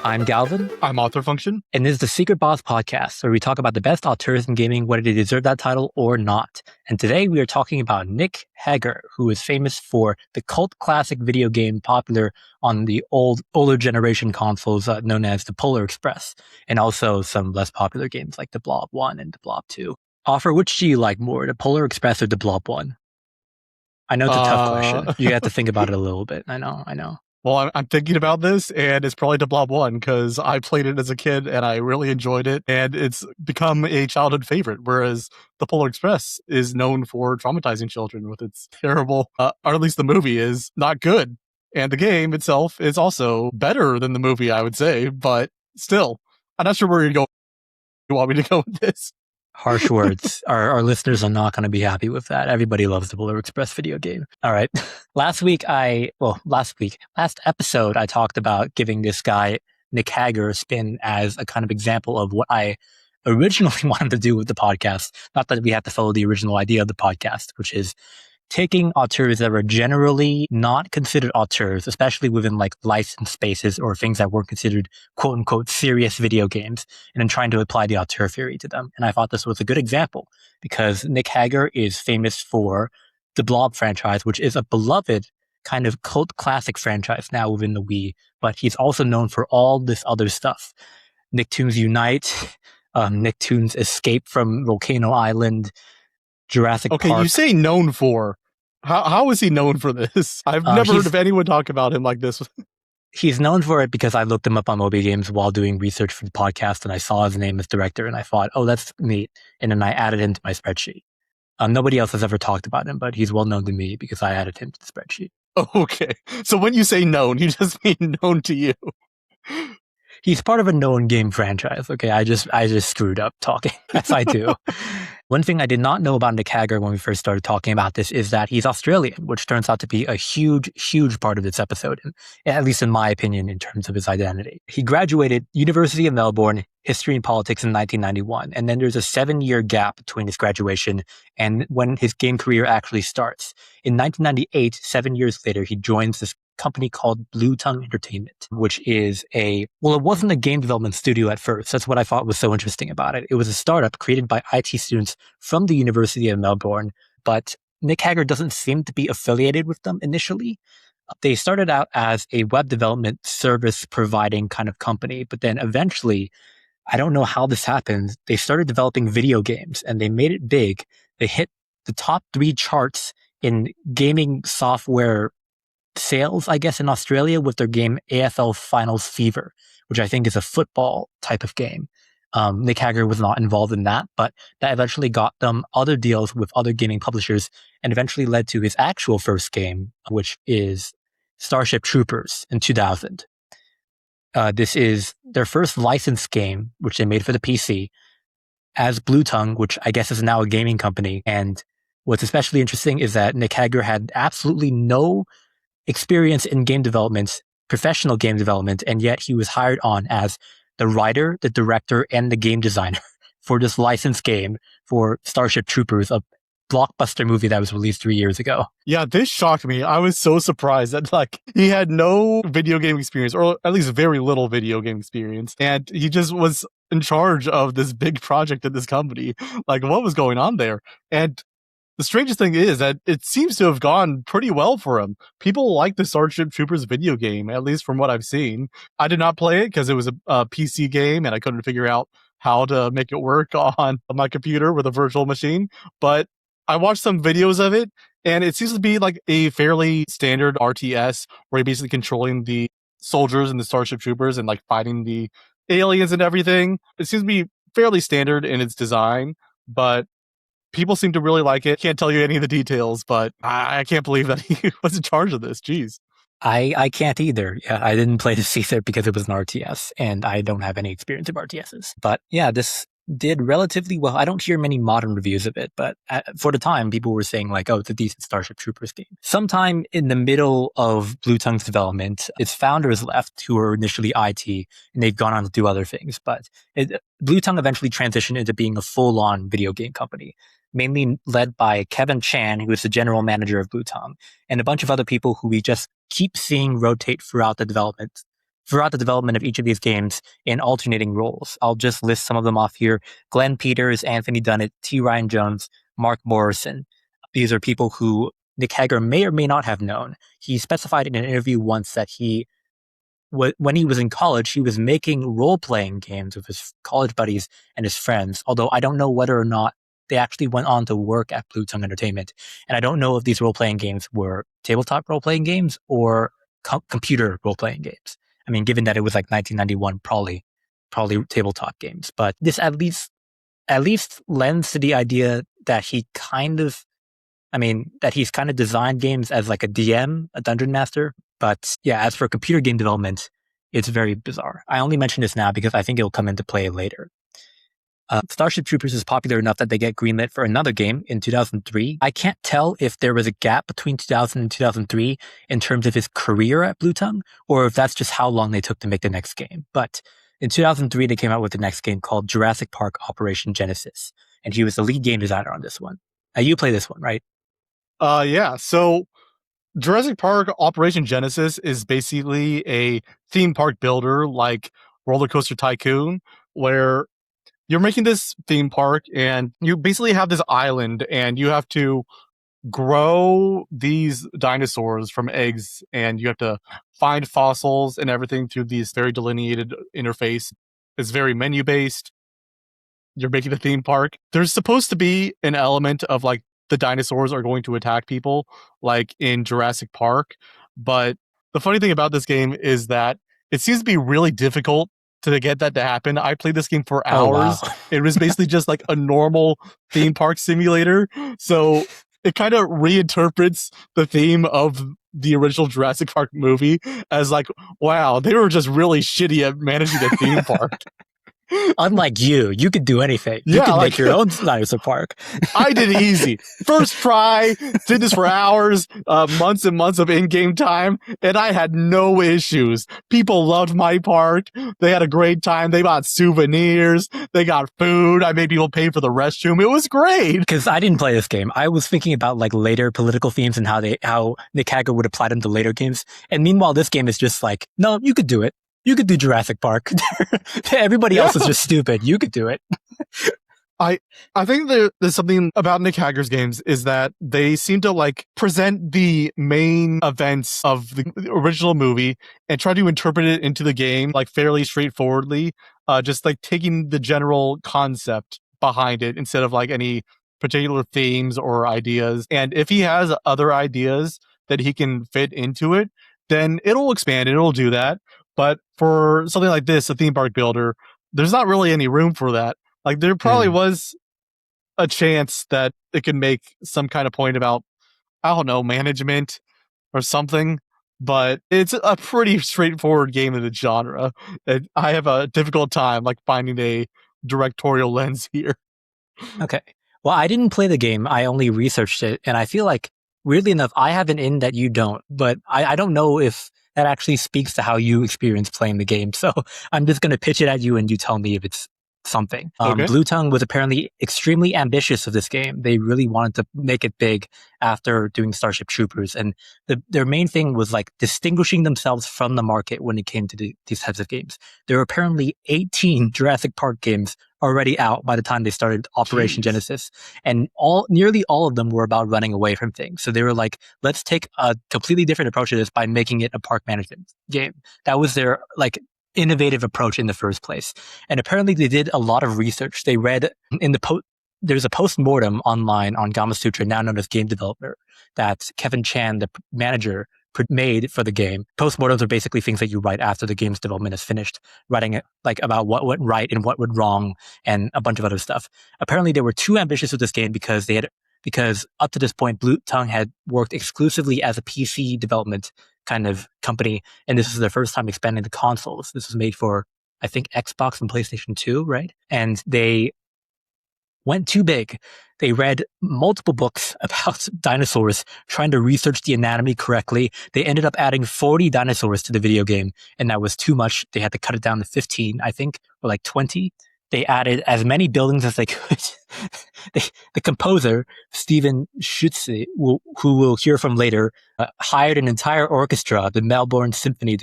I'm Galvin, I'm Author Function. and this is the Secret Boss podcast, where we talk about the best auteurs in gaming, whether they deserve that title or not. And today we are talking about Nick Hagger, who is famous for the cult classic video game popular on the older generation consoles known as the Polar Express, and also some less popular games like the Blob 1 and the Blob 2. Offer, which do you like more, the Polar Express or the Blob 1? I know it's a tough question. You have to think about it a little bit. I know. Well, I'm thinking about this, and it's probably the Blob 1, because I played it as a kid, and I really enjoyed it, and it's become a childhood favorite, whereas the Polar Express is known for traumatizing children with its terrible, or at least the movie is not good. And the game itself is also better than the movie, I would say, but still, I'm not sure where you want me to go with this. Harsh words. Our listeners are not going to be happy with that. Everybody loves the Polar Express video game. All right. Last episode, I talked about giving this guy, Nick Hagger, a spin as a kind of example of what I originally wanted to do with the podcast. Not that we have to follow the original idea of the podcast, which is taking auteurs that were generally not considered auteurs, especially within like licensed spaces or things that weren't considered quote unquote serious video games, and then trying to apply the auteur theory to them. And I thought this was a good example because Nick Hagger is famous for the Blob franchise, which is a beloved kind of cult classic franchise now within the Wii, but he's also known for all this other stuff. Nicktoons Unite, Nicktoons Escape from Volcano Island, Jurassic Park. Okay, you say known for. How is he known for this? I've never heard of anyone talk about him like this. He's known for it because I looked him up on Moby Games while doing research for the podcast, and I saw his name as director, and I thought, oh, that's neat. And then I added him to my spreadsheet. Nobody else has ever talked about him, but he's well known to me because I added him to the spreadsheet. Okay. So when you say known, you just mean known to you. He's part of a known game franchise. Okay, I just screwed up talking, as I do. One thing I did not know about Nick Hagger when we first started talking about this is that he's Australian, which turns out to be a huge, huge part of this episode, at least in my opinion, in terms of his identity. He graduated University of Melbourne, History and Politics in 1991, and then there's a 7-year gap between his graduation and when his game career actually starts. In 1998, 7 years later, he joins this company called Blue Tongue Entertainment, which is it wasn't a game development studio at first. That's what I thought was so interesting about it. It was a startup created by IT students from the University of Melbourne, but Nick Hagger doesn't seem to be affiliated with them initially. They started out as a web development service providing kind of company, but then eventually, I don't know how this happened, they started developing video games and they made it big. They hit the top 3 charts in gaming software sales, I guess, in Australia with their game AFL Finals Fever, which I think is a football type of game. Nick Hagger was not involved in that, but that eventually got them other deals with other gaming publishers and eventually led to his actual first game, which is Starship Troopers in 2000. This is their first licensed game, which they made for the PC, as Blue Tongue, which I guess is now a gaming company. And what's especially interesting is that Nick Hagger had absolutely no experience in game development, professional game development, and yet he was hired on as the writer, the director, and the game designer for this licensed game for Starship Troopers, a blockbuster movie that was released 3 years ago. Yeah, this shocked me. I was so surprised that he had no video game experience, or at least very little video game experience, and he just was in charge of this big project at this company. Like, what was going on there? And the strangest thing is that it seems to have gone pretty well for him. People like the Starship Troopers video game, at least from what I've seen. I did not play it because it was a PC game and I couldn't figure out how to make it work on my computer with a virtual machine. But I watched some videos of it, and it seems to be like a fairly standard RTS where you're basically controlling the soldiers and the Starship Troopers and like fighting the aliens and everything. It seems to be fairly standard in its design, but people seem to really like it. Can't tell you any of the details, but I can't believe that he was in charge of this. Jeez. I can't either. Yeah, I didn't play this either because it was an RTS, and I don't have any experience of RTSs. But yeah, this did relatively well. I don't hear many modern reviews of it, but for the time, people were saying like, oh, it's a decent Starship Troopers game. Sometime in the middle of Blue Tongue's development, its founders left, who were initially IT, and they've gone on to do other things. But Blue Tongue eventually transitioned into being a full-on video game company, mainly led by Kevin Chan, who is the general manager of Blue Tongue, and a bunch of other people who we just keep seeing rotate throughout the development throughout the development of each of these games in alternating roles. I'll just list some of them off here. Glenn Peters, Anthony Dunnett, T. Ryan Jones, Mark Morrison. These are people who Nick Hagger may or may not have known. He specified in an interview once that when he was in college, he was making role-playing games with his college buddies and his friends, although I don't know whether or not they actually went on to work at Blue Tongue Entertainment. And I don't know if these role-playing games were tabletop role-playing games or computer role-playing games. I mean, given that it was like 1991, probably tabletop games. But this at least lends to the idea that he's kind of designed games as like a DM, a dungeon master. But yeah, as for computer game development, it's very bizarre. I only mention this now because I think it'll come into play later. Starship Troopers is popular enough that they get greenlit for another game in 2003. I can't tell if there was a gap between 2000 and 2003 in terms of his career at Blue Tongue, or if that's just how long they took to make the next game. But in 2003, they came out with the next game called Jurassic Park Operation Genesis, and he was the lead game designer on this one. Now, you play this one, right? Yeah. So Jurassic Park Operation Genesis is basically a theme park builder like Roller Coaster Tycoon, where you're making this theme park and you basically have this island and you have to grow these dinosaurs from eggs and you have to find fossils and everything through these very delineated interface. It's very menu based. You're making a theme park. There's supposed to be an element of like the dinosaurs are going to attack people like in Jurassic Park. But the funny thing about this game is that it seems to be really difficult to get that to happen. I played this game for hours. Wow. It was basically just like a normal theme park simulator. So it kind of reinterprets the theme of the original Jurassic Park movie as like, wow, they were just really shitty at managing a theme park. Unlike you could do anything. You Yeah, can like- make your own dinosaur park. I did it easy. First try, did this for hours, months and months of in-game time, and I had no issues. People loved my park. They had a great time. They bought souvenirs. They got food. I made people pay for the restroom. It was great. Because I didn't play this game. I was thinking about like later political themes and how Nick Hagger would apply them to later games. And meanwhile, this game is just like, no, you could do it. You could do Jurassic Park. Everybody else is just stupid. You could do it. I think there's something about Nick Hagger's games is that they seem to like present the main events of the original movie and try to interpret it into the game like fairly straightforwardly, just like taking the general concept behind it instead of like any particular themes or ideas. And if he has other ideas that he can fit into it, then it'll expand and it'll do that. But for something like this, a theme park builder, there's not really any room for that. Like there probably was a chance that it could make some kind of point about, I don't know, management or something, but it's a pretty straightforward game in the genre. I have a difficult time like finding a directorial lens here. Okay. Well, I didn't play the game. I only researched it. And I feel like, weirdly enough, I have an in that you don't. But I don't know if that actually speaks to how you experience playing the game. So I'm just going to pitch it at you and you tell me if it's something. Okay. Blue Tongue was apparently extremely ambitious of this game. They really wanted to make it big after doing Starship Troopers. And their main thing was like distinguishing themselves from the market when it came to these types of games. There were apparently 18 Jurassic Park games already out by the time they started Operation Genesis. And nearly all of them were about running away from things. So they were like, let's take a completely different approach to this by making it a park management game. That was their like innovative approach in the first place. And apparently they did a lot of research. They read in there's a post-mortem online on Gamasutra, now known as Game Developer, that Kevin Chan, the manager, made for the game. Post-mortems are basically things that you write after the game's development is finished, writing it like about what went right and what went wrong and a bunch of other stuff. Apparently they were too ambitious with this game because up to this point, Blue Tongue had worked exclusively as a PC development kind of company, and this was their first time expanding to consoles. This was made for, I think, Xbox and PlayStation 2, right? And they went too big. They read multiple books about dinosaurs, trying to research the anatomy correctly. They ended up adding 40 dinosaurs to the video game, and that was too much. They had to cut it down to 15, I think, or like 20. They added as many buildings as they could. The composer, Stephen Schutze, who we'll hear from later, hired an entire orchestra, the Melbourne Symphony,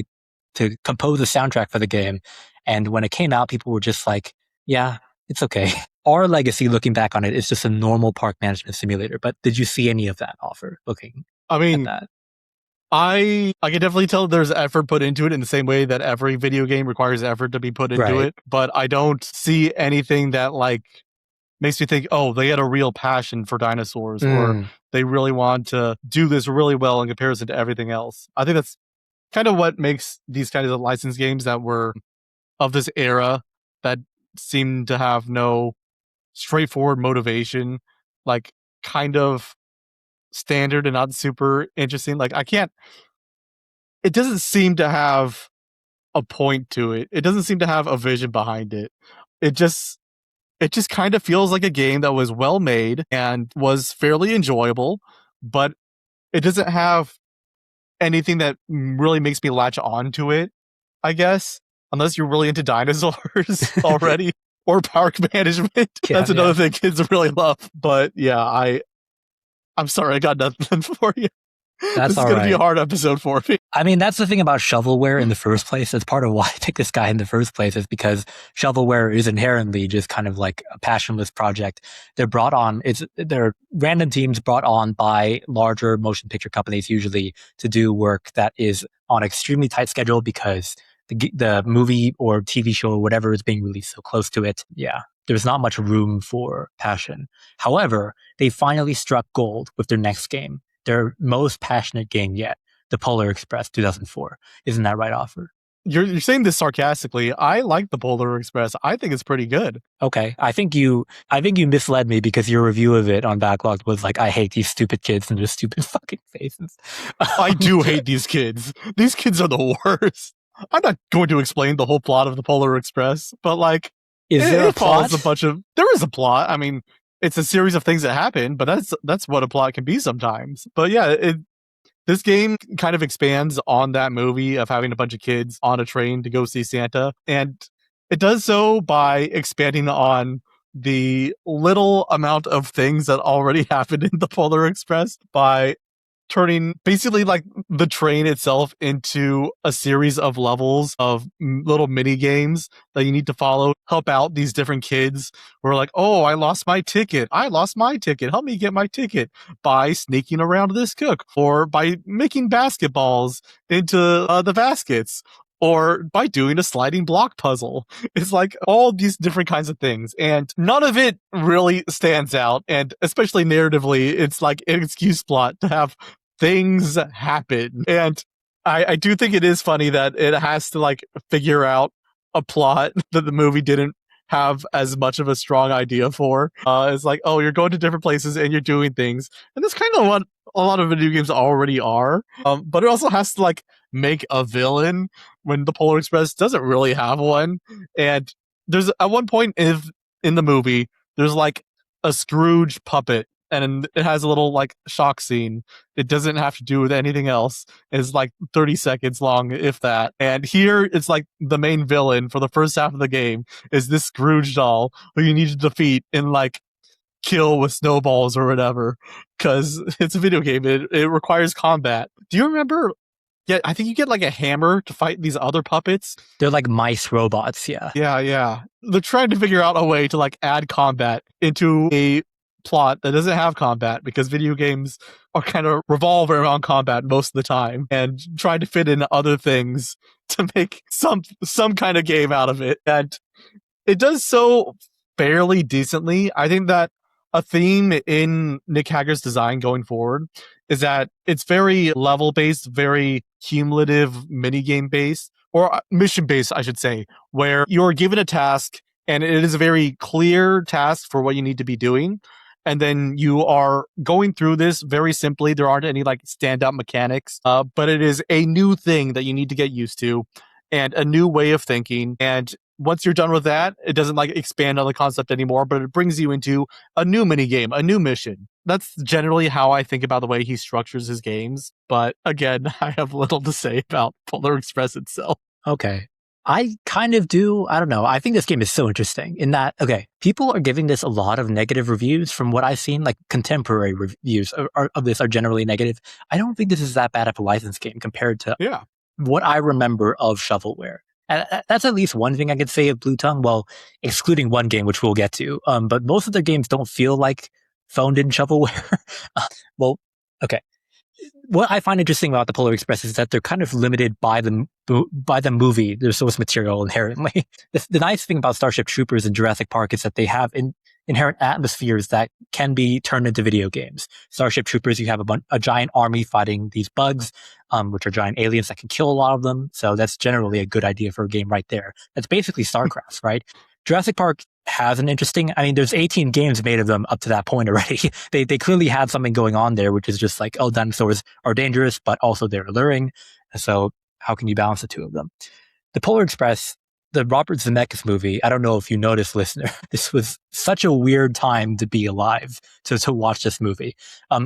to compose a soundtrack for the game. And when it came out, people were just like, yeah, it's okay. Our legacy, looking back on it, is just a normal park management simulator. But did you see any of that offer looking I at mean, that? I can definitely tell there's effort put into it in the same way that every video game requires effort to be put into Right. it. But I don't see anything that like makes me think, oh, they had a real passion for dinosaurs or they really want to do this really well in comparison to everything else. I think that's kind of what makes these kinds of licensed games that were of this era that seem to have no straightforward motivation, like kind of standard and not super interesting. Like it doesn't seem to have a point to it. It doesn't seem to have a vision behind it. It just kind of feels like a game that was well made and was fairly enjoyable, but it doesn't have anything that really makes me latch on to it, I guess, unless you're really into dinosaurs already or park management. Yeah, That's another thing kids really love. But yeah, I'm sorry, I got nothing for you. That's this is going to be a hard episode for me. I mean, that's the thing about shovelware in the first place. That's part of why I picked this guy in the first place, is because shovelware is inherently just kind of like a passionless project. They're random teams brought on by larger motion picture companies usually to do work that is on an extremely tight schedule because the movie or TV show or whatever is being released so close to it. Yeah, there's not much room for passion. However, they finally struck gold with their next game, their most passionate game yet, the Polar Express 2004. Isn't that right, Offer? You're saying this sarcastically. I like the Polar Express. I think it's pretty good. Okay. I think you misled me because your review of it on Backlogged was like, I hate these stupid kids and their stupid fucking faces. I do hate these kids. These kids are the worst. I'm not going to explain the whole plot of the Polar Express, but like, is there a plot? There is a plot. I mean, it's a series of things that happen, but that's what a plot can be sometimes. But yeah, this game kind of expands on that movie of having a bunch of kids on a train to go see Santa. And it does so by expanding on the little amount of things that already happened in the Polar Express by turning basically like the train itself into a series of levels of little mini games that you need to follow, help out these different kids who are like, oh, I lost my ticket. Help me get my ticket by sneaking around this cook or by making basketballs into the baskets or by doing a sliding block puzzle. It's like all these different kinds of things. And none of it really stands out. And especially narratively, it's like an excuse plot to have things happen. And I do think it is funny that it has to like figure out a plot that the movie didn't have as much of a strong idea for. It's like, oh, you're going to different places and you're doing things. And that's kind of what a lot of video games already are. But it also has to like make a villain when the Polar Express doesn't really have one. And there's at one point in the movie, there's like a Scrooge puppet and it has a little like shock scene. It doesn't have to do with anything else. It's like 30 seconds long, if that. And here it's like the main villain for the first half of the game is this Scrooge doll who you need to defeat and like kill with snowballs or whatever, because it's a video game. It requires combat. Do you remember? Yeah, I think you get like a hammer to fight these other puppets. They're like mice robots, yeah. Yeah. They're trying to figure out a way to like add combat into a plot that doesn't have combat, because video games are kind of revolve around combat most of the time, and trying to fit in other things to make some kind of game out of it. And it does so fairly decently. I think that a theme in Nick Hagger's design going forward is that it's very level based, very cumulative minigame based, or mission based, I should say, where you're given a task and it is a very clear task for what you need to be doing. And then you are going through this very simply. There aren't any like standout mechanics, but it is a new thing that you need to get used to and a new way of thinking. And once you're done with that, it doesn't like expand on the concept anymore, but it brings you into a new mini game, a new mission. That's generally how I think about the way he structures his games. But again, I have little to say about Polar Express itself. Okay. I kind of do. I don't know. I think this game is so interesting in that, okay, people are giving this a lot of negative reviews from what I've seen. Like contemporary reviews of this are generally negative. I don't think this is that bad of a licensed game compared to what I remember of shovelware. And that's at least one thing I could say of Blue Tongue. Well, excluding one game, which we'll get to. But most of their games don't feel like phoned in shovelware. Well, okay. What I find interesting about the Polar Express is that they're kind of limited by the movie, their source material inherently. The nice thing about Starship Troopers and Jurassic Park is that they have inherent atmospheres that can be turned into video games. Starship Troopers, you have a giant army fighting these bugs, which are giant aliens that can kill a lot of them. So that's generally a good idea for a game right there. That's basically StarCraft, right? Jurassic Park has an interesting, I mean, there's 18 games made of them up to that point already. They clearly have something going on there, which is just like, oh, dinosaurs are dangerous, but also they're alluring. So how can you balance the two of them? The Polar Express, the Robert Zemeckis movie, I don't know if you noticed, listener, this was such a weird time to be alive to watch this movie.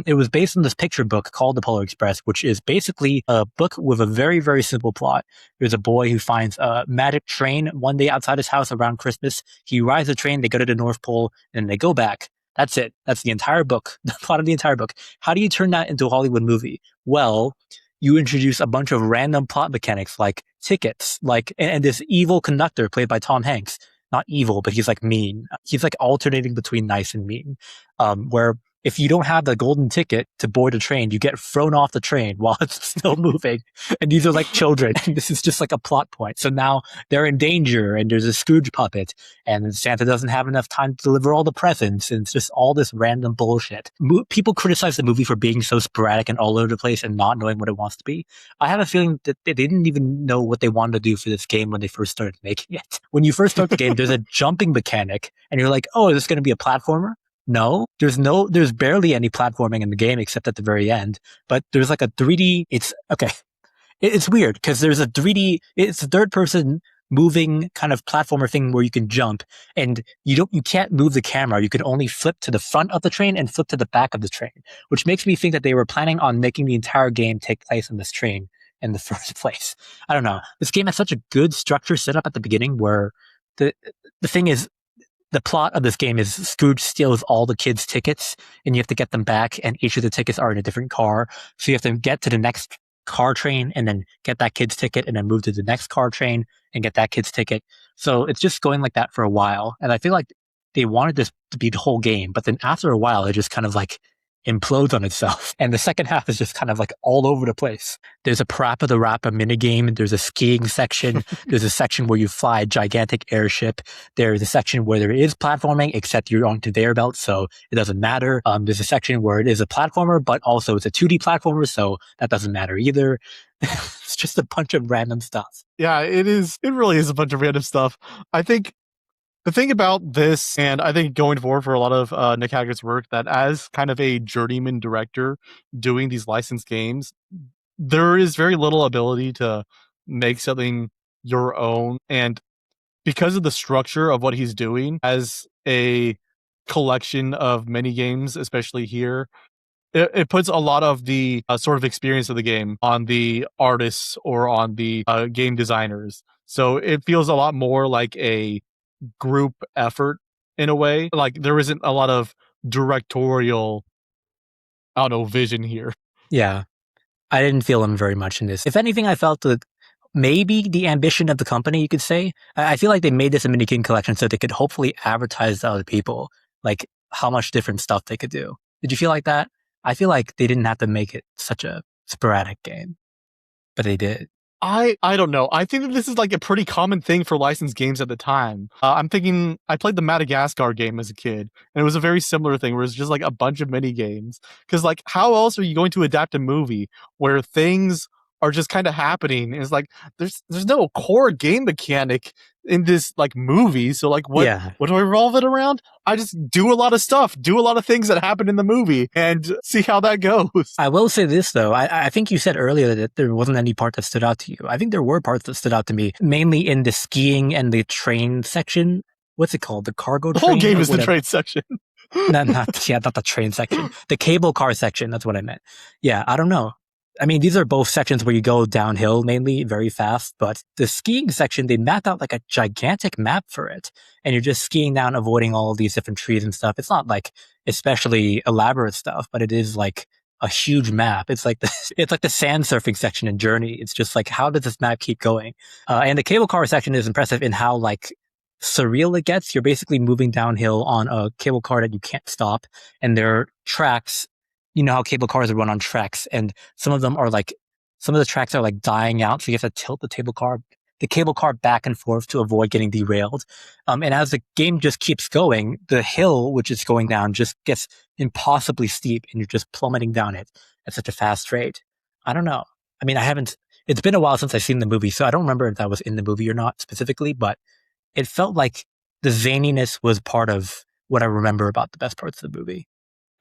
It was based on this picture book called The Polar Express, which is basically a book with a very, very simple plot. There's a boy who finds a magic train one day outside his house around Christmas. He rides the train, they go to the North Pole, and they go back. That's it. That's the entire book, the plot of the entire book. How do you turn that into a Hollywood movie? Well, you introduce a bunch of random plot mechanics like tickets, and this evil conductor played by Tom Hanks. Not evil, but he's like mean. He's like alternating between nice and mean. Where if you don't have the golden ticket to board a train, you get thrown off the train while it's still moving. And these are like children. And this is just like a plot point. So now they're in danger and there's a Scrooge puppet and Santa doesn't have enough time to deliver all the presents. And it's just all this random bullshit. People criticize the movie for being so sporadic and all over the place and not knowing what it wants to be. I have a feeling that they didn't even know what they wanted to do for this game when they first started making it. When you first start the game, there's a jumping mechanic and you're like, oh, is this going to be a platformer? No, there's barely any platforming in the game except at the very end, but there's like a 3D, it's okay. It's weird because there's a 3D, it's a third person moving kind of platformer thing where you can jump and you can't move the camera. You can only flip to the front of the train and flip to the back of the train, which makes me think that they were planning on making the entire game take place on this train in the first place. I don't know. This game has such a good structure set up at the beginning where the thing is, the plot of this game is Scrooge steals all the kids' tickets and you have to get them back and each of the tickets are in a different car. So you have to get to the next car train and then get that kid's ticket and then move to the next car train and get that kid's ticket. So it's just going like that for a while. And I feel like they wanted this to be the whole game, but then after a while, it just kind of like implodes on itself. And the second half is just kind of like all over the place. There's a Parappa the Rappa minigame. There's a skiing section. There's a section where you fly a gigantic airship. There's a section where there is platforming, except you're on conveyor belt, so it doesn't matter. There's a section where it is a platformer, but also it's a 2D platformer, so that doesn't matter either. It's just a bunch of random stuff. Yeah, it is. It really is a bunch of random stuff. I think the thing about this, and I think going forward for a lot of Nick Hagger's work, that as kind of a journeyman director doing these licensed games, there is very little ability to make something your own. And because of the structure of what he's doing as a collection of mini games, especially here, it puts a lot of the sort of experience of the game on the artists or on the game designers. So it feels a lot more like a group effort in a way. Like there isn't a lot of directorial, I don't know, vision here. Yeah. I didn't feel him very much in this. If anything, I felt that maybe the ambition of the company, you could say. I feel like they made this a mini game collection so they could hopefully advertise to other people, like how much different stuff they could do. Did you feel like that? I feel like they didn't have to make it such a sporadic game, but they did. I don't know. I think that this is like a pretty common thing for licensed games at the time. I'm thinking I played the Madagascar game as a kid, and it was a very similar thing where it's just like a bunch of mini games. Because like, how else are you going to adapt a movie where things are just kind of happening? And it's like there's no core game mechanic in this like movie. So like, what do I revolve it around? I just do a lot of stuff, do a lot of things that happen in the movie, and see how that goes. I will say this though. I think you said earlier that there wasn't any part that stood out to you. I think there were parts that stood out to me, mainly in the skiing and the train section. What's it called? The cargo train? The whole game is the train section. not the train section. The cable car section. That's what I meant. Yeah, I don't know. I mean, these are both sections where you go downhill mainly very fast, but the skiing section, they mapped out like a gigantic map for it. And you're just skiing down, avoiding all of these different trees and stuff. It's not like especially elaborate stuff, but it is like a huge map. It's like it's like the sand surfing section in Journey. It's just like, how does this map keep going? And the cable car section is impressive in how like surreal it gets. You're basically moving downhill on a cable car that you can't stop, and there are tracks. You know how cable cars are run on tracks, and some of the tracks are like dying out, so you have to tilt the cable car back and forth to avoid getting derailed. And as the game just keeps going, the hill which is going down just gets impossibly steep, and you're just plummeting down it at such a fast rate. I don't know. I mean, it's been a while since I've seen the movie, so I don't remember if that was in the movie or not specifically, but it felt like the zaniness was part of what I remember about the best parts of the movie.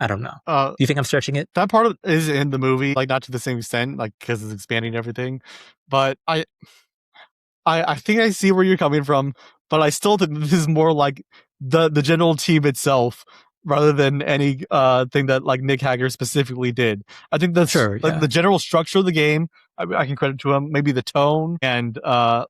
I don't know. Do you think I'm stretching it? That part is in the movie, like not to the same extent, like because it's expanding everything. But I think I see where you're coming from, but I still think this is more like the general team itself rather than any thing that like Nick Hagger specifically did. I think that's like the general structure of the game. I can credit to him, maybe the tone and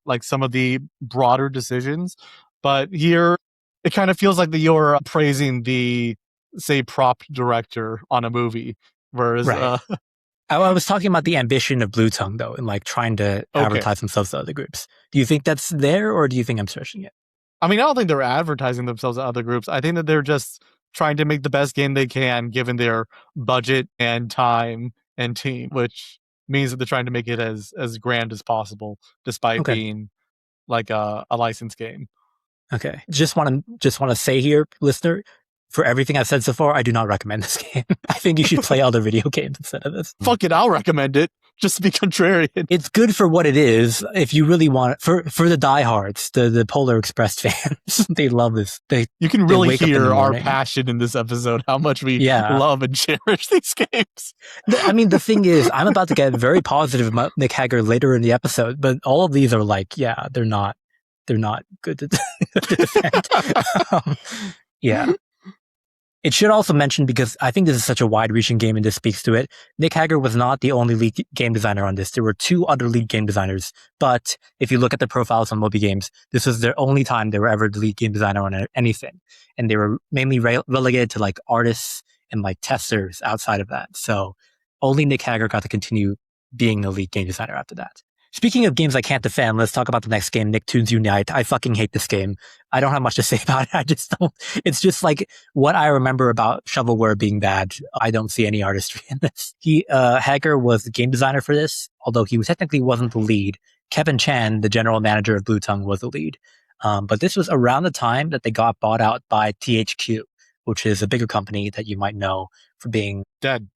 like some of the broader decisions. But here, it kind of feels like that you're praising the, say, prop director on a movie, whereas I was talking about the ambition of Blue Tongue, though, and like trying to advertise themselves to other groups. Do you think that's there, or do you think I'm stretching it? I mean, I don't think they're advertising themselves to other groups. I think that they're just trying to make the best game they can given their budget and time and team, which means that they're trying to make it as grand as possible, despite being like a licensed game. Okay. Just want to say here, listener, for everything I've said so far, I do not recommend this game. I think you should play other video games instead of this. Fuck it, I'll recommend it, just to be contrarian. It's good for what it is. If you really want, for the diehards, the Polar Express fans, they love this. You can really hear our passion in this episode, how much we love and cherish these games. I mean, the thing is, I'm about to get very positive about Nick Hagger later in the episode, but all of these are like, they're not good to defend. It should also mention, because I think this is such a wide-reaching game and this speaks to it, Nick Hagger was not the only lead game designer on this. There were 2 other lead game designers, but if you look at the profiles on Moby Games, this was their only time they were ever the lead game designer on anything. And they were mainly relegated to like artists and like testers outside of that. So only Nick Hagger got to continue being a lead game designer after that. Speaking of games I can't defend, let's talk about the next game, Nicktoons Unite. I fucking hate this game. I don't have much to say about it. I just don't. It's just like what I remember about shovelware being bad. I don't see any artistry in this. Hagger was the game designer for this, although he technically wasn't the lead. Kevin Chan, the general manager of Blue Tongue, was the lead. But this was around the time that they got bought out by THQ, which is a bigger company that you might know for being dead.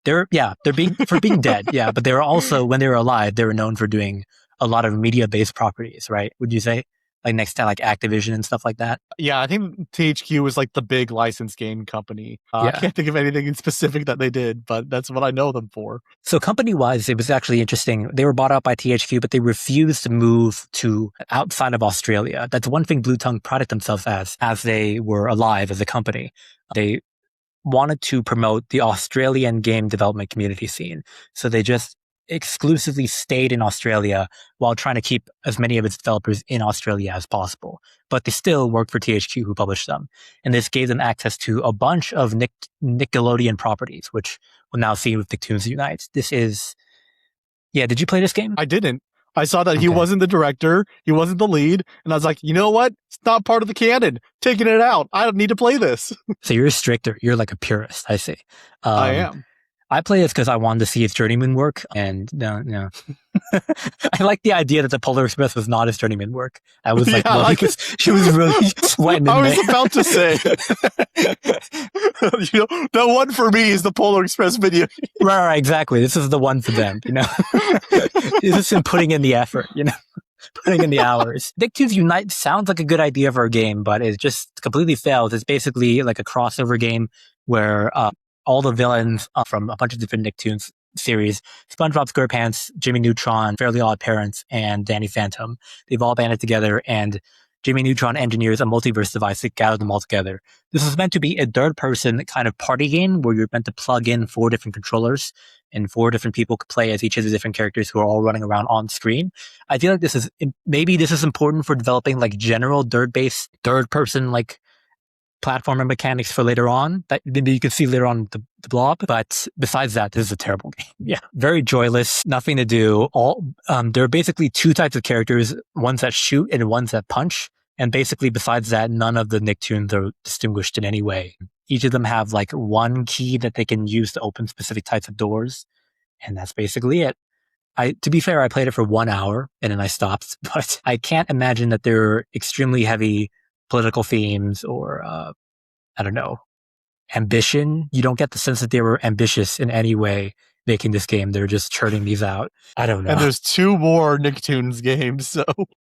They're being dead, but they were also, when they were alive, they were known for doing a lot of media-based properties, right? Would you say? Like next to like Activision and stuff like that? Yeah, I think THQ was like the big licensed game company. I can't think of anything in specific that they did, but that's what I know them for. So company-wise, it was actually interesting. They were bought out by THQ, but they refused to move to outside of Australia. That's one thing Blue Tongue prided themselves as they were alive as a company. They wanted to promote the Australian game development community scene. So they just exclusively stayed in Australia while trying to keep as many of its developers in Australia as possible. But they still worked for THQ, who published them. And this gave them access to a bunch of Nickelodeon properties, which we'll now see with Nicktoons Unite. This is... Yeah, did you play this game? I didn't. I saw that he wasn't the director, he wasn't the lead, and I was like, you know what? It's not part of the canon. Taking it out. I don't need to play this. So you're stricter. You're like a purist, I see. I am. I play this because I wanted to see its journeyman work, and no. I like the idea that the Polar Express was not his journeyman work. I was like, because she was really sweating in I was about to say, the one for me is the Polar Express video. Right, exactly. This is the one for them, This is him putting in the effort, putting in the hours. Nicktoons Unite sounds like a good idea for a game, but it just completely fails. It's basically like a crossover game where all the villains from a bunch of different Nicktoons series, SpongeBob SquarePants, Jimmy Neutron, Fairly Odd Parents, and Danny Phantom, they've all banded together, and Jimmy Neutron engineers a multiverse device to gather them all together. This is meant to be a third-person kind of party game where you're meant to plug in 4 different controllers, and 4 different people could play as each of the different characters who are all running around on screen. I feel like this is important for developing like general third-person like platformer mechanics for later on that maybe you can see later on the Blob. But besides that, this is a terrible game. Yeah, very joyless, nothing to do. There are basically two types of characters, ones that shoot and ones that punch. And basically, besides that, none of the Nicktoons are distinguished in any way. Each of them have like one key that they can use to open specific types of doors. And that's basically it. To be fair, I played it for 1 hour and then I stopped, but I can't imagine that there are extremely heavy political themes or, I don't know, ambition. You don't get the sense that they were ambitious in any way making this game. They're just churning these out. I don't know. And there's 2 more Nicktoons games, so.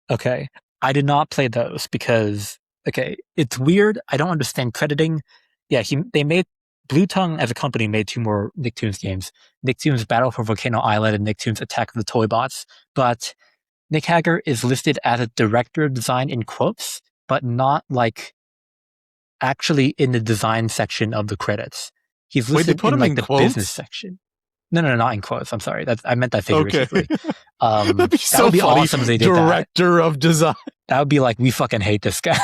Okay. I did not play those because, okay, it's weird. I don't understand crediting. Yeah, they made Blue Tongue as a company made 2 more Nicktoons games. Nicktoons Battle for Volcano Island and Nicktoons Attack of the Toy Bots. But Nick Hagger is listed as a director of design in quotes, but not like actually in the design section of the credits. He's listed in like the quotes? Business section. No, not in quotes. I'm sorry. I meant that figuratively. Okay. That'd be so would be funny. Awesome if they did Director of design. That would be like, we fucking hate this guy.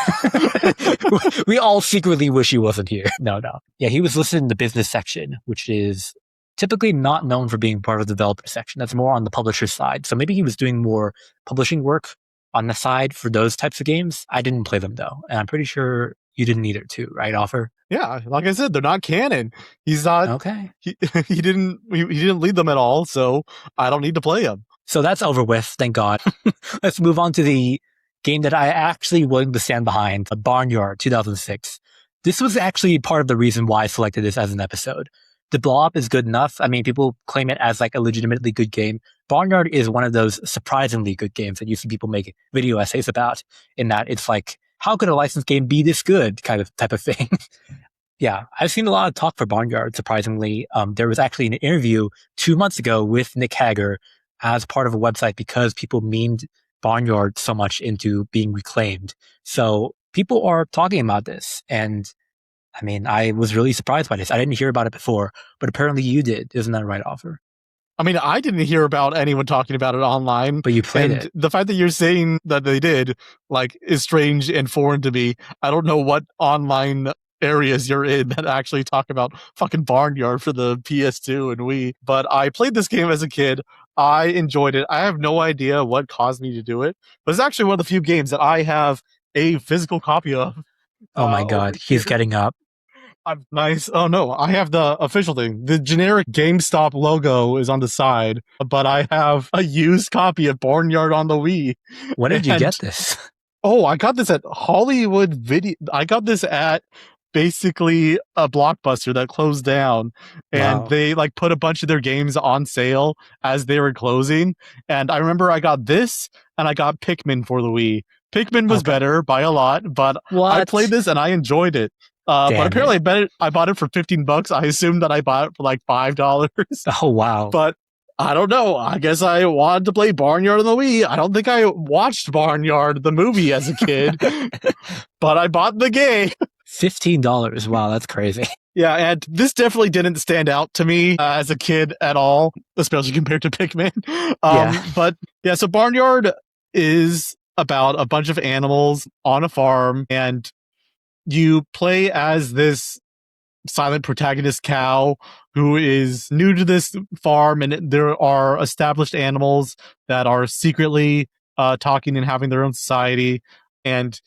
We all secretly wish he wasn't here. No. Yeah, he was listed in the business section, which is typically not known for being part of the developer section. That's more on the publisher side. So maybe he was doing more publishing work on the side for those types of games. I didn't play them though. And I'm pretty sure you didn't either too, right, Offer? Yeah, like I said, they're not canon. He's not. Okay. He didn't lead them at all, so I don't need to play them. So that's over with, thank God. Let's move on to the game that I actually willing to stand behind, Barnyard 2006. This was actually part of the reason why I selected this as an episode. The Blob is good enough. I mean, people claim it as like a legitimately good game. Barnyard is one of those surprisingly good games that you see people make video essays about, in that it's like, how could a licensed game be this good kind of type of thing? Yeah, I've seen a lot of talk for Barnyard, surprisingly. There was actually an interview 2 months ago with Nick Hagger as part of a website because people memed Barnyard so much into being reclaimed. So people are talking about this. And I mean, I was really surprised by this. I didn't hear about it before, but apparently you did. Isn't that right, Offer? I mean, I didn't hear about anyone talking about it online. But you played it. The fact that you're saying that they did, like, is strange and foreign to me. I don't know what online areas you're in that actually talk about fucking Barnyard for the PS2 and Wii. But I played this game as a kid. I enjoyed it. I have no idea what caused me to do it, but it's actually one of the few games that I have a physical copy of. Oh my God, he's getting up. Nice. Oh no, I have the official thing. The generic GameStop logo is on the side, but I have a used copy of Barnyard on the Wii. When did you get this? Oh, I got this at Hollywood Video. I got this at basically a Blockbuster that closed down, and they like put a bunch of their games on sale as they were closing. And I remember I got this and I got Pikmin for the Wii. Pikmin was better by a lot, but I played this and I enjoyed it. But apparently I bought it for $15. I assumed that I bought it for like $5. Oh, wow. But I don't know. I guess I wanted to play Barnyard on the Wii. I don't think I watched Barnyard, the movie, as a kid, but I bought the game. $15. Wow, that's crazy. Yeah, and this definitely didn't stand out to me as a kid at all, especially compared to Pikmin. But yeah, so Barnyard is about a bunch of animals on a farm, and you play as this silent protagonist cow who is new to this farm, and there are established animals that are secretly talking and having their own society. And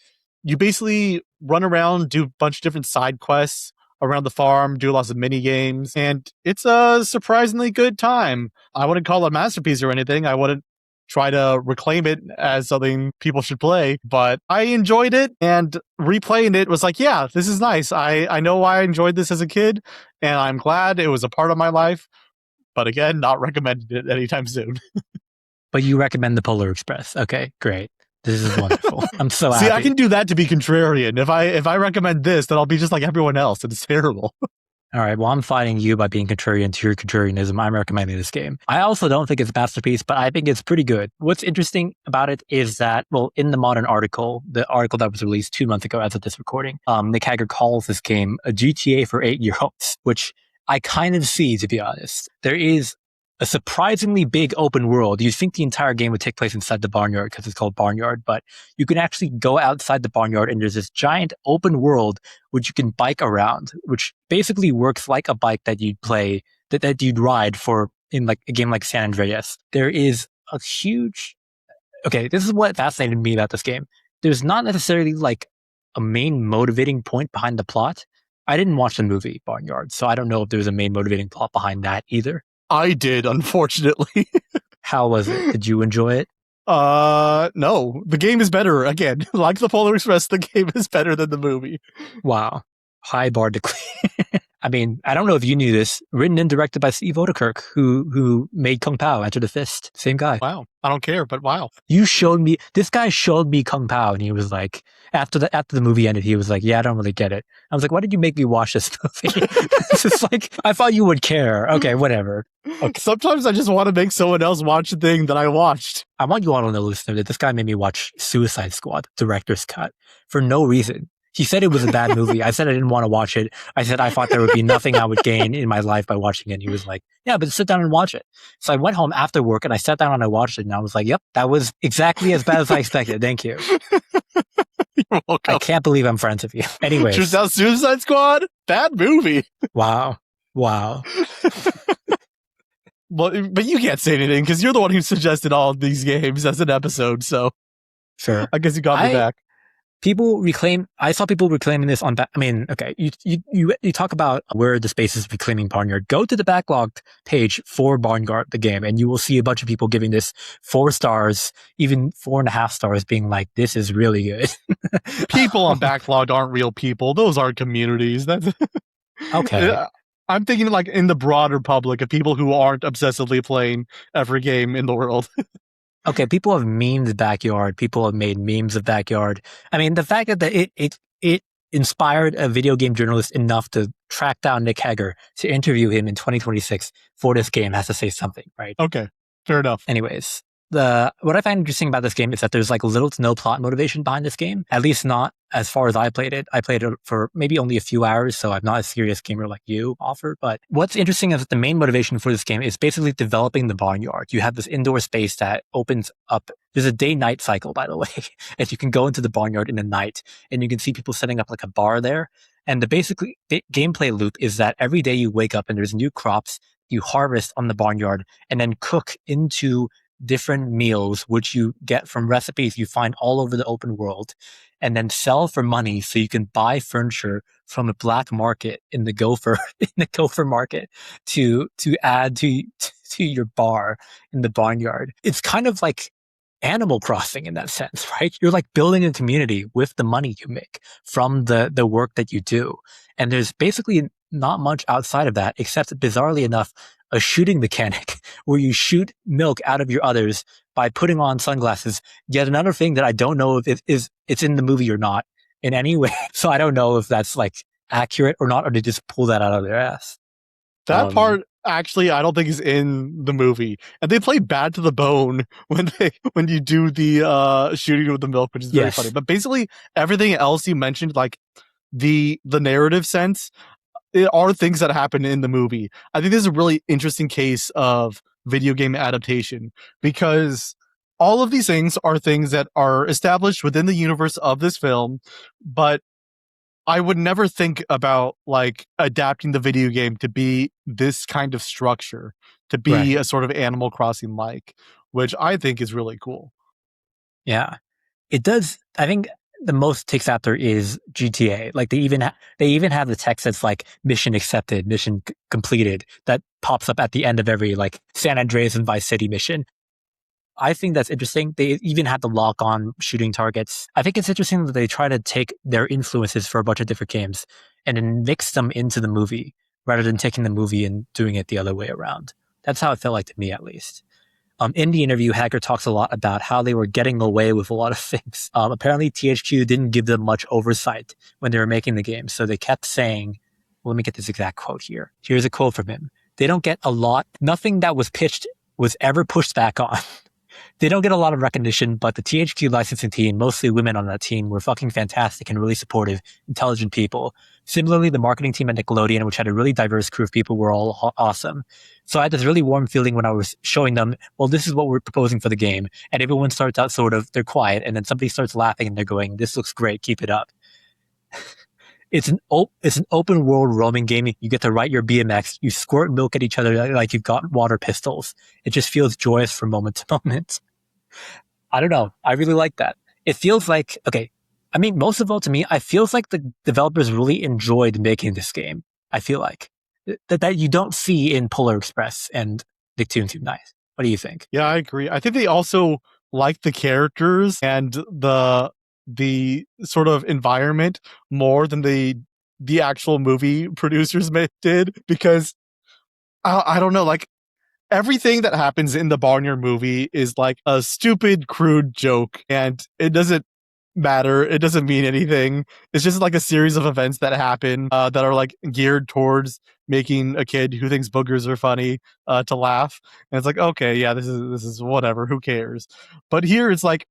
you basically run around, do a bunch of different side quests around the farm, do lots of mini games, and it's a surprisingly good time. I wouldn't call it a masterpiece or anything. I wouldn't try to reclaim it as something people should play, but I enjoyed it, and replaying it was like, yeah, this is nice. I know why I enjoyed this as a kid, and I'm glad it was a part of my life, but again, not recommended it anytime soon. But you recommend the Polar Express. Okay, great. This is wonderful. I'm so happy. See, I can do that to be contrarian. If I recommend this, then I'll be just like everyone else, and it's terrible. All right, well, I'm fighting you by being contrarian to your contrarianism. I'm recommending this game. I also don't think it's a masterpiece, but I think it's pretty good. What's interesting about it is that, well, in the Modern article, the article that was released 2 months ago as of this recording, Nick Hagger calls this game a GTA for 8-year-olds, which I kind of see, to be honest. There is a surprisingly big open world. You think the entire game would take place inside the barnyard because it's called Barnyard, but you can actually go outside the barnyard and there's this giant open world which you can bike around, which basically works like a bike that you'd play, that you'd ride for in like a game like San Andreas. There is a huge... Okay, this is what fascinated me about this game. There's not necessarily like a main motivating point behind the plot. I didn't watch the movie Barnyard, so I don't know if there's a main motivating plot behind that either. I did, unfortunately. How was it? Did you enjoy it? No. The game is better. Again, like the Polar Express, the game is better than the movie. Wow. High bar to clear. I mean, I don't know if you knew this. Written and directed by Steve Odekirk, who made Kung Pao, Enter the Fist. Same guy. Wow. I don't care, but wow. This guy showed me Kung Pao, and he was like, after the movie ended, he was like, yeah, I don't really get it. I was like, why did you make me watch this movie? It's just like, I thought you would care. Okay, whatever. Okay. Sometimes I just want to make someone else watch the thing that I watched. I want you all to know, listener, that this guy made me watch Suicide Squad, director's cut, for no reason. He said it was a bad movie. I said I didn't want to watch it. I said I thought there would be nothing I would gain in my life by watching it. And he was like, yeah, but sit down and watch it. So I went home after work and I sat down and I watched it. And I was like, yep, that was exactly as bad as I expected. Thank you. You're welcome. I can't believe I'm friends with you. Anyways. Turns out Suicide Squad, bad movie. Wow. But you can't say anything because you're the one who suggested all of these games as an episode. So sure. I guess you got me back. I saw people reclaiming this on back. I mean, okay, you talk about where the space is reclaiming Barnyard. Go to the backlog page for Barnyard, the game, and you will see a bunch of people giving this 4 stars, even 4.5 stars, being like, this is really good. People on backlog aren't real people. Those are communities. That's okay. I'm thinking like in the broader public of people who aren't obsessively playing every game in the world. Okay, people have memed Backyard. People have made memes of Backyard. I mean, the fact that it inspired a video game journalist enough to track down Nick Hagger to interview him in 2026 for this game has to say something, right? Okay, fair enough. Anyways, what I find interesting about this game is that there's like little to no plot motivation behind this game. At least not as far as I played it. I played it for maybe only a few hours, so I'm not a serious gamer like you, Offer. But what's interesting is that the main motivation for this game is basically developing the barnyard. You have this indoor space that opens up. There's a day-night cycle, by the way, and you can go into the barnyard in the night, and you can see people setting up like a bar there. And the gameplay loop is that every day you wake up and there's new crops you harvest on the barnyard and then cook into different meals, which you get from recipes you find all over the open world, and then sell for money so you can buy furniture from a black market in the gopher market to add to your bar in the barnyard. It's kind of like Animal Crossing in that sense, right? You're like building a community with the money you make from the work that you do. And there's basically not much outside of that, except bizarrely enough, a shooting mechanic where you shoot milk out of your udders by putting on sunglasses. Yet another thing that I don't know if it's in the movie or not in any way. So I don't know if that's like accurate or not, or they just pull that out of their ass. That part actually I don't think is in the movie. And they play bad to the bone when you do the shooting with the milk, which is very funny. But basically everything else you mentioned, like the narrative sense, are things that happen in the movie. I think this is a really interesting case of video game adaptation because all of these things are things that are established within the universe of this film, but I would never think about like adapting the video game to be this kind of structure, to be a sort of Animal Crossing like, which I think is really cool. Yeah, it does. I think the most takes after is GTA. Like they even have the text that's like mission accepted, mission completed that pops up at the end of every like San Andreas and Vice City mission. I think that's interesting. They even have the lock on shooting targets. I think it's interesting that they try to take their influences for a bunch of different games and then mix them into the movie rather than taking the movie and doing it the other way around. That's how it felt like to me, at least. In the interview, Hagger talks a lot about how they were getting away with a lot of things. Apparently, THQ didn't give them much oversight when they were making the game. So they kept saying, well, let me get this exact quote here. Here's a quote from him. They don't get a lot. Nothing that was pitched was ever pushed back on. They don't get a lot of recognition, but the THQ licensing team, mostly women on that team, were fucking fantastic and really supportive, intelligent people. Similarly, the marketing team at Nickelodeon, which had a really diverse crew of people, were all awesome. So I had this really warm feeling when I was showing them, well, this is what we're proposing for the game. And everyone starts out sort of, they're quiet, and then somebody starts laughing and they're going, this looks great, keep it up. It's an open world roaming game. You get to ride your BMX. You squirt milk at each other like you've got water pistols. It just feels joyous from moment to moment. I don't know. I really like that. It feels like, okay, I mean, most of all to me, it feels like the developers really enjoyed making this game. I feel like that you don't see in Polar Express and Nicktoons Unite. What do you think? Yeah, I agree. I think they also like the characters and the sort of environment more than the actual movie producers did, because I don't know, like everything that happens in the Barnyard movie is like a stupid, crude joke, and it doesn't matter. It doesn't mean anything. It's just like a series of events that happen that are like geared towards making a kid who thinks boogers are funny to laugh. And it's like, okay, yeah, this is whatever. Who cares? But here it's like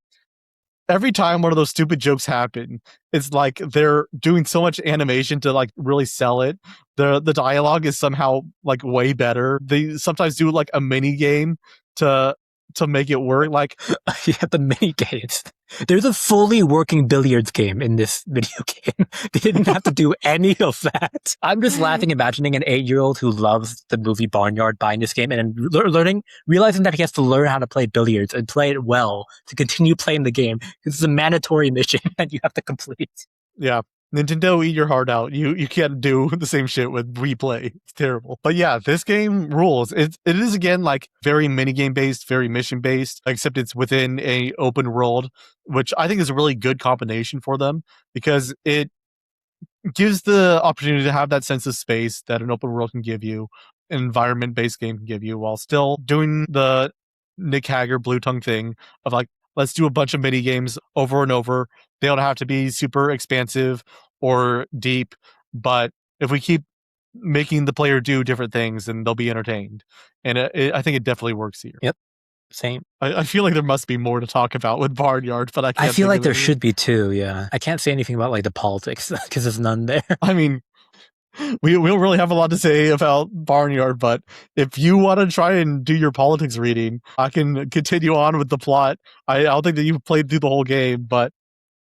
every time one of those stupid jokes happen, it's like they're doing so much animation to like really sell it. The dialogue is somehow like way better. They sometimes do like a mini game to make it work. Like Yeah, the mini games. There's a fully working billiards game in this video game. They didn't have to do any of that. I'm just laughing, imagining an 8-year-old who loves the movie Barnyard buying this game and then realizing that he has to learn how to play billiards and play it well to continue playing the game. This is a mandatory mission that you have to complete. yeah. Nintendo, eat your heart out. You can't do the same shit with replay. It's terrible. But yeah, this game rules. It is again like very minigame based, very mission based, except it's within a open world, which I think is a really good combination for them because it gives the opportunity to have that sense of space that an open world can give you, an environment based game can give you, while still doing the Nick Hagger blue tongue thing of like, let's do a bunch of mini games over and over. They don't have to be super expansive or deep, but if we keep making the player do different things, then they'll be entertained. And I think it definitely works here. Yep. Same. I feel like there must be more to talk about with Barnyard, but I can't. I feel think like of there any. should be too, yeah. I can't say anything about like the politics because there's none there. I mean, we don't really have a lot to say about Barnyard, but if you want to try and do your politics reading, I can continue on with the plot. I don't think that you've played through the whole game, but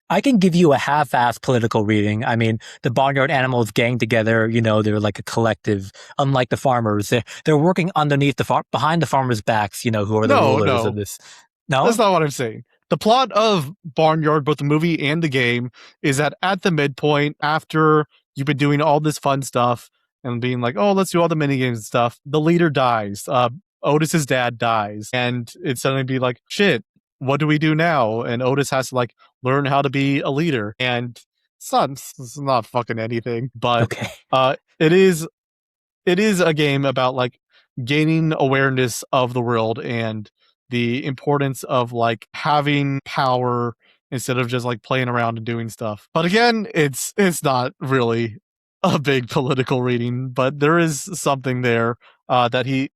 I can give you a half-assed political reading. I mean, the barnyard animals gang together. You know, they're like a collective. Unlike the farmers, they're working underneath behind the farmers' backs. You know, who are the rulers of this. No, that's not what I'm saying. The plot of Barnyard, both the movie and the game, is that at the midpoint, after you've been doing all this fun stuff and being like, oh, let's do all the minigames and stuff, the leader dies. Otis's dad dies, and it's suddenly be like, shit, what do we do now? And Otis has to like learn how to be a leader, and it's not fucking anything, but okay. it is a game about like gaining awareness of the world and the importance of like having power instead of just like playing around and doing stuff. But again, it's not really a big political reading, but there is something there that he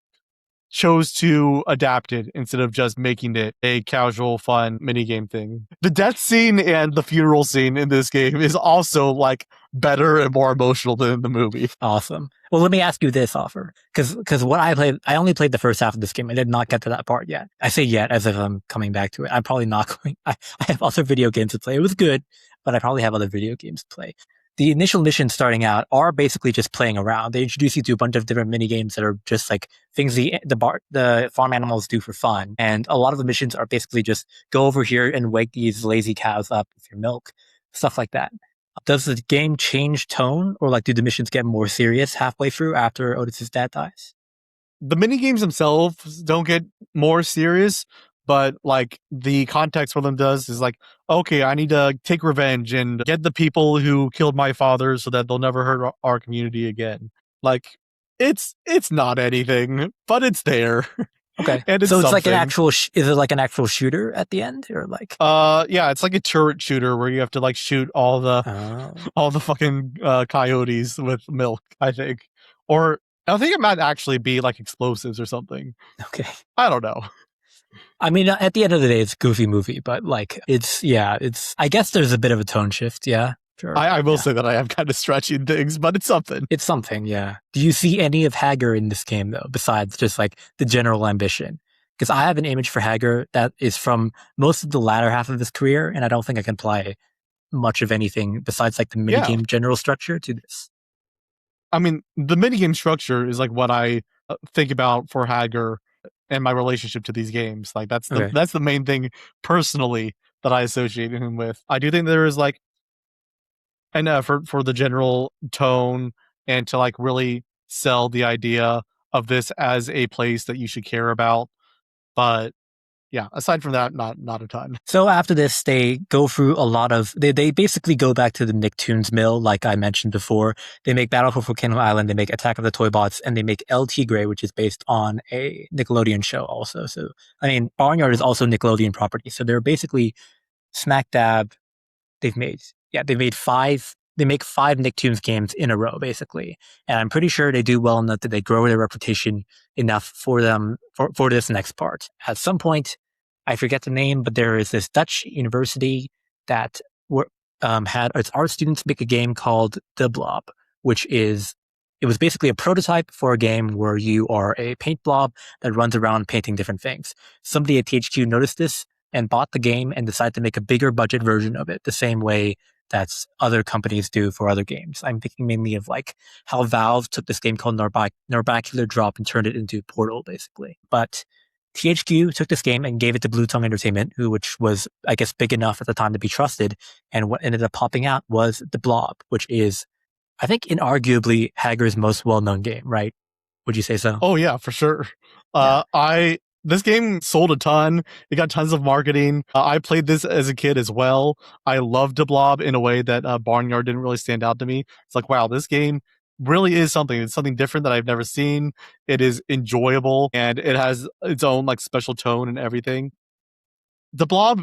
chose to adapt it instead of just making it a casual, fun minigame thing. The death scene and the funeral scene in this game is also like better and more emotional than the movie. Awesome. Well, let me ask you this, Offer, because what I played, I only played the first half of this game. I did not get to that part yet. I say yet as if I'm coming back to it. I'm probably not going. I have other video games to play. It was good, but I probably have other video games to play. The initial missions starting out are basically just playing around. They introduce you to a bunch of different mini games that are just like things the farm animals do for fun. And a lot of the missions are basically just go over here and wake these lazy cows up with your milk, stuff like that. Does the game change tone, or like do the missions get more serious halfway through after Otis's dad dies? The mini games themselves don't get more serious, but like the context for them does is like, okay, I need to take revenge and get the people who killed my father so that they'll never hurt our community again. Like it's not anything, but it's there. Okay. And it's so it's something. like an actual, is it like an actual shooter at the end, or like? Yeah, it's like a turret shooter where you have to like shoot all the fucking coyotes with milk, I think. Or I think it might actually be like explosives or something. Okay. I don't know. I mean, at the end of the day, it's a goofy movie, but like, I guess there's a bit of a tone shift, yeah. Sure. I will Yeah. say that I am kind of stretching things, but it's something. It's something, yeah. Do you see any of Hagger in this game, though, besides just like the general ambition? Because I have an image for Hagger that is from most of the latter half of his career, and I don't think I can apply much of anything besides like the Yeah. minigame general structure to this. I mean, the minigame structure is like what I think about for Hagger and my relationship to these games. Like Okay. that's the main thing personally that I associate him with. I do think there is like an effort for the general tone and to like really sell the idea of this as a place that you should care about. But yeah, aside from that, not a ton. So after this, they go through a lot of they basically go back to the Nicktoons mill, like I mentioned before. They make Battle for Volcano Island, they make Attack of the Toy Bots, and they make El Tigre, which is based on a Nickelodeon show also. So I mean, Barnyard is also Nickelodeon property. So they're basically smack dab. They make five Nicktoons games in a row, basically. And I'm pretty sure they do well enough that they grow their reputation enough for them for this next part. At some point, I forget the name, but there is this Dutch university that had its art students make a game called The Blob, it was basically a prototype for a game where you are a paint blob that runs around painting different things. Somebody at THQ noticed this and bought the game and decided to make a bigger budget version of it, the same way that other companies do for other games. I'm thinking mainly of like how Valve took this game called Narbacular Drop and turned it into Portal, basically. But THQ took this game and gave it to Blue Tongue Entertainment, which was, I guess, big enough at the time to be trusted. And what ended up popping out was The Blob, which is, I think, inarguably Hagger's most well-known game, right? Would you say so? Oh yeah, for sure. Yeah. This game sold a ton. It got tons of marketing. I played this as a kid as well. I loved Blob in a way that Barnyard didn't really stand out to me. It's like, wow, this game really is something. It's something different that I've never seen. It is enjoyable and it has its own like special tone and everything. The Blob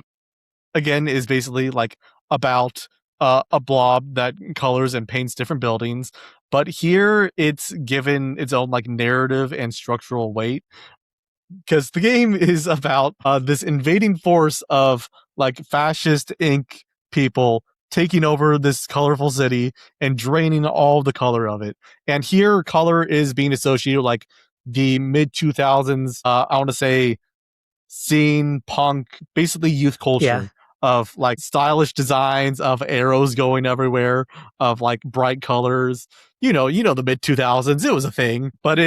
again is basically like about a blob that colors and paints different buildings, but here it's given its own like narrative and structural weight because the game is about this invading force of like fascist ink people taking over this colorful city and draining all the color of it. And here, color is being associated with like the mid 2000s. I want to say scene punk, basically youth culture. Yeah. Of like stylish designs of arrows going everywhere, of like bright colors. You know the mid 2000s. It was a thing, but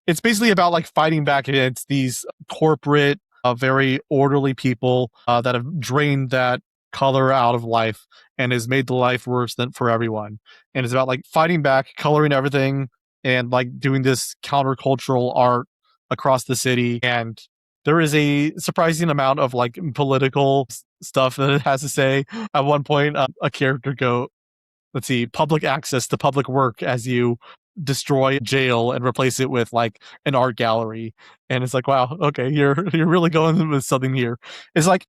it's basically about like fighting back against these corporate, very orderly people that have drained that color out of life and has made the life worse than for everyone. And it's about like fighting back, coloring everything, and like doing this countercultural art across the city. And there is a surprising amount of like political stuff that it has to say. At one point, a character let's see, public access to public work as you destroy jail and replace it with like an art gallery. And it's like, wow, okay, you're really going with something here. It's like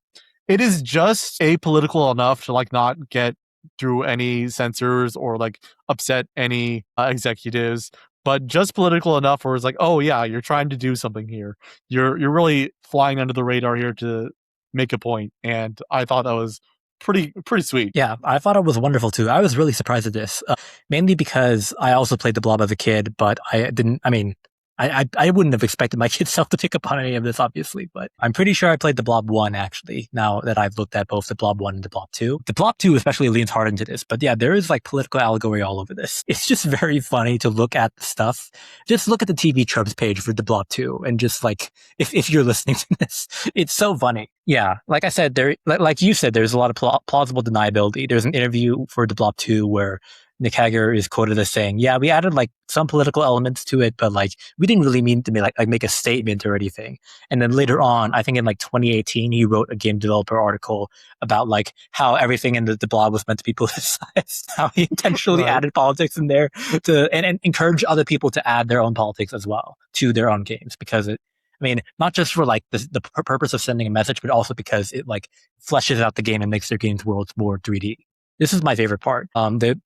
it is just apolitical enough to like not get through any censors or like upset any executives, but just political enough where it's like, oh yeah, you're trying to do something here. You're really flying under the radar here to make a point. And I thought that was pretty sweet. Yeah, I thought it was wonderful too. I was really surprised at this, mainly because I also played the Blob as a kid, but I didn't. I mean, I wouldn't have expected my kid self to pick up on any of this, obviously. But I'm pretty sure I played the Blob 1 actually. Now that I've looked at both the Blob 1 and the Blob 2, the Blob 2 especially leans hard into this. But yeah, there is like political allegory all over this. It's just very funny to look at the stuff. Just look at the TV tropes page for the Blob 2, and just like if you're listening to this, it's so funny. Yeah, like I said, like you said, there's a lot of plausible deniability. There's an interview for the Blob 2 where Nick Hagger is quoted as saying, "Yeah, we added like some political elements to it, but like we didn't really mean to make a statement or anything." And then later on, I think in like 2018, he wrote a game developer article about like how everything in the Blob was meant to be politicized, how he intentionally added politics in there and encourage other people to add their own politics as well to their own games because I mean, not just for like the purpose of sending a message, but also because it like fleshes out the game and makes their game's worlds more 3D. This is my favorite part. The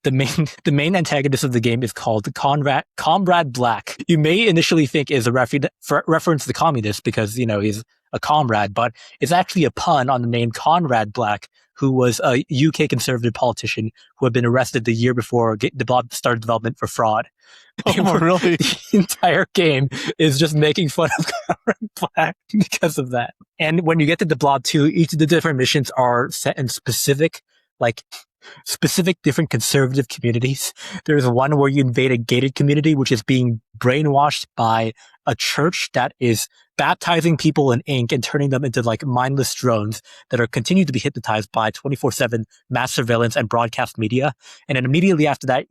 main antagonist of the game is called Comrade Black. You may initially think is a reference to the communist because, you know, he's a comrade, but it's actually a pun on the name Conrad Black, who was a UK conservative politician who had been arrested the year before the Blob started development for fraud. Oh, really? The entire game is just making fun of Conrad Black because of that. And when you get to the Blob 2, each of the different missions are set in specific different conservative communities. There's one where you invade a gated community, which is being brainwashed by a church that is baptizing people in ink and turning them into like mindless drones that are continued to be hypnotized by 24/7 mass surveillance and broadcast media. And then immediately after that,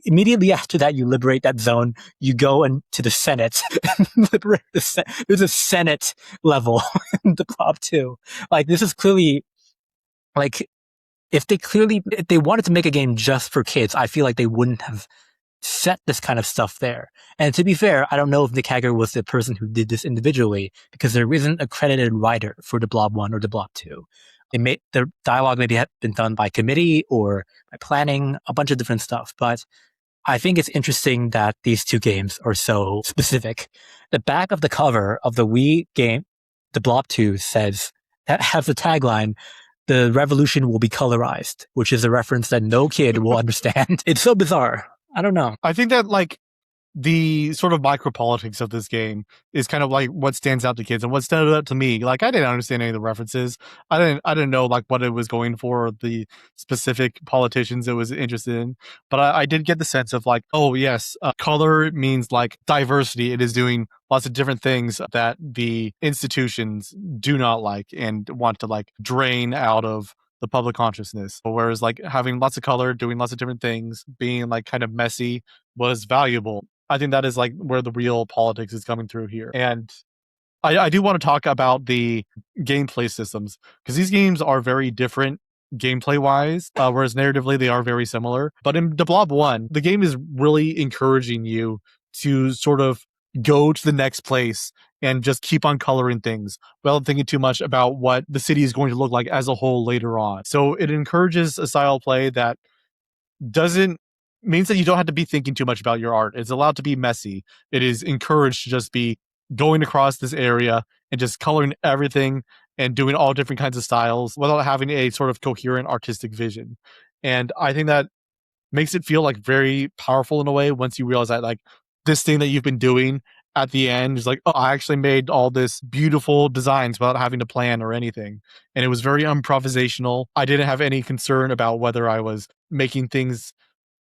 you liberate that zone. You go into the Senate and liberate there's a Senate level in the Blob 2. Like, this is clearly like, if they wanted to make a game just for kids, I feel like they wouldn't have set this kind of stuff there. And to be fair, I don't know if Nick Hagger was the person who did this individually, because there isn't a credited writer for the Blob 1 or the Blob 2. The dialogue maybe had been done by committee or by planning, a bunch of different stuff. But I think it's interesting that these two games are so specific. The back of the cover of the Wii game, the Blob 2, has the tagline, "The revolution will be colorized," which is a reference that no kid will understand. It's so bizarre. I don't know. I think that like the sort of micropolitics of this game is kind of like what stands out to kids, and what stood out to me. Like, I didn't understand any of the references. I didn't know like what it was going for, the specific politicians it was interested in. But I did get the sense of like, oh yes, color means like diversity. It is doing lots of different things that the institutions do not like and want to like drain out of the public consciousness. Whereas like having lots of color, doing lots of different things, being like kind of messy was valuable. I think that is like where the real politics is coming through here. And I do want to talk about the gameplay systems, because these games are very different gameplay wise, whereas narratively they are very similar. But in the Blob 1, the game is really encouraging you to sort of go to the next place and just keep on coloring things without thinking too much about what the city is going to look like as a whole later on. So it encourages a style of play that means that you don't have to be thinking too much about your art. It's allowed to be messy. It is encouraged to just be going across this area and just coloring everything and doing all different kinds of styles without having a sort of coherent artistic vision. And I think that makes it feel like very powerful in a way, once you realize that like this thing that you've been doing at the end is like, oh, I actually made all this beautiful designs without having to plan or anything. And it was very improvisational. I didn't have any concern about whether I was making things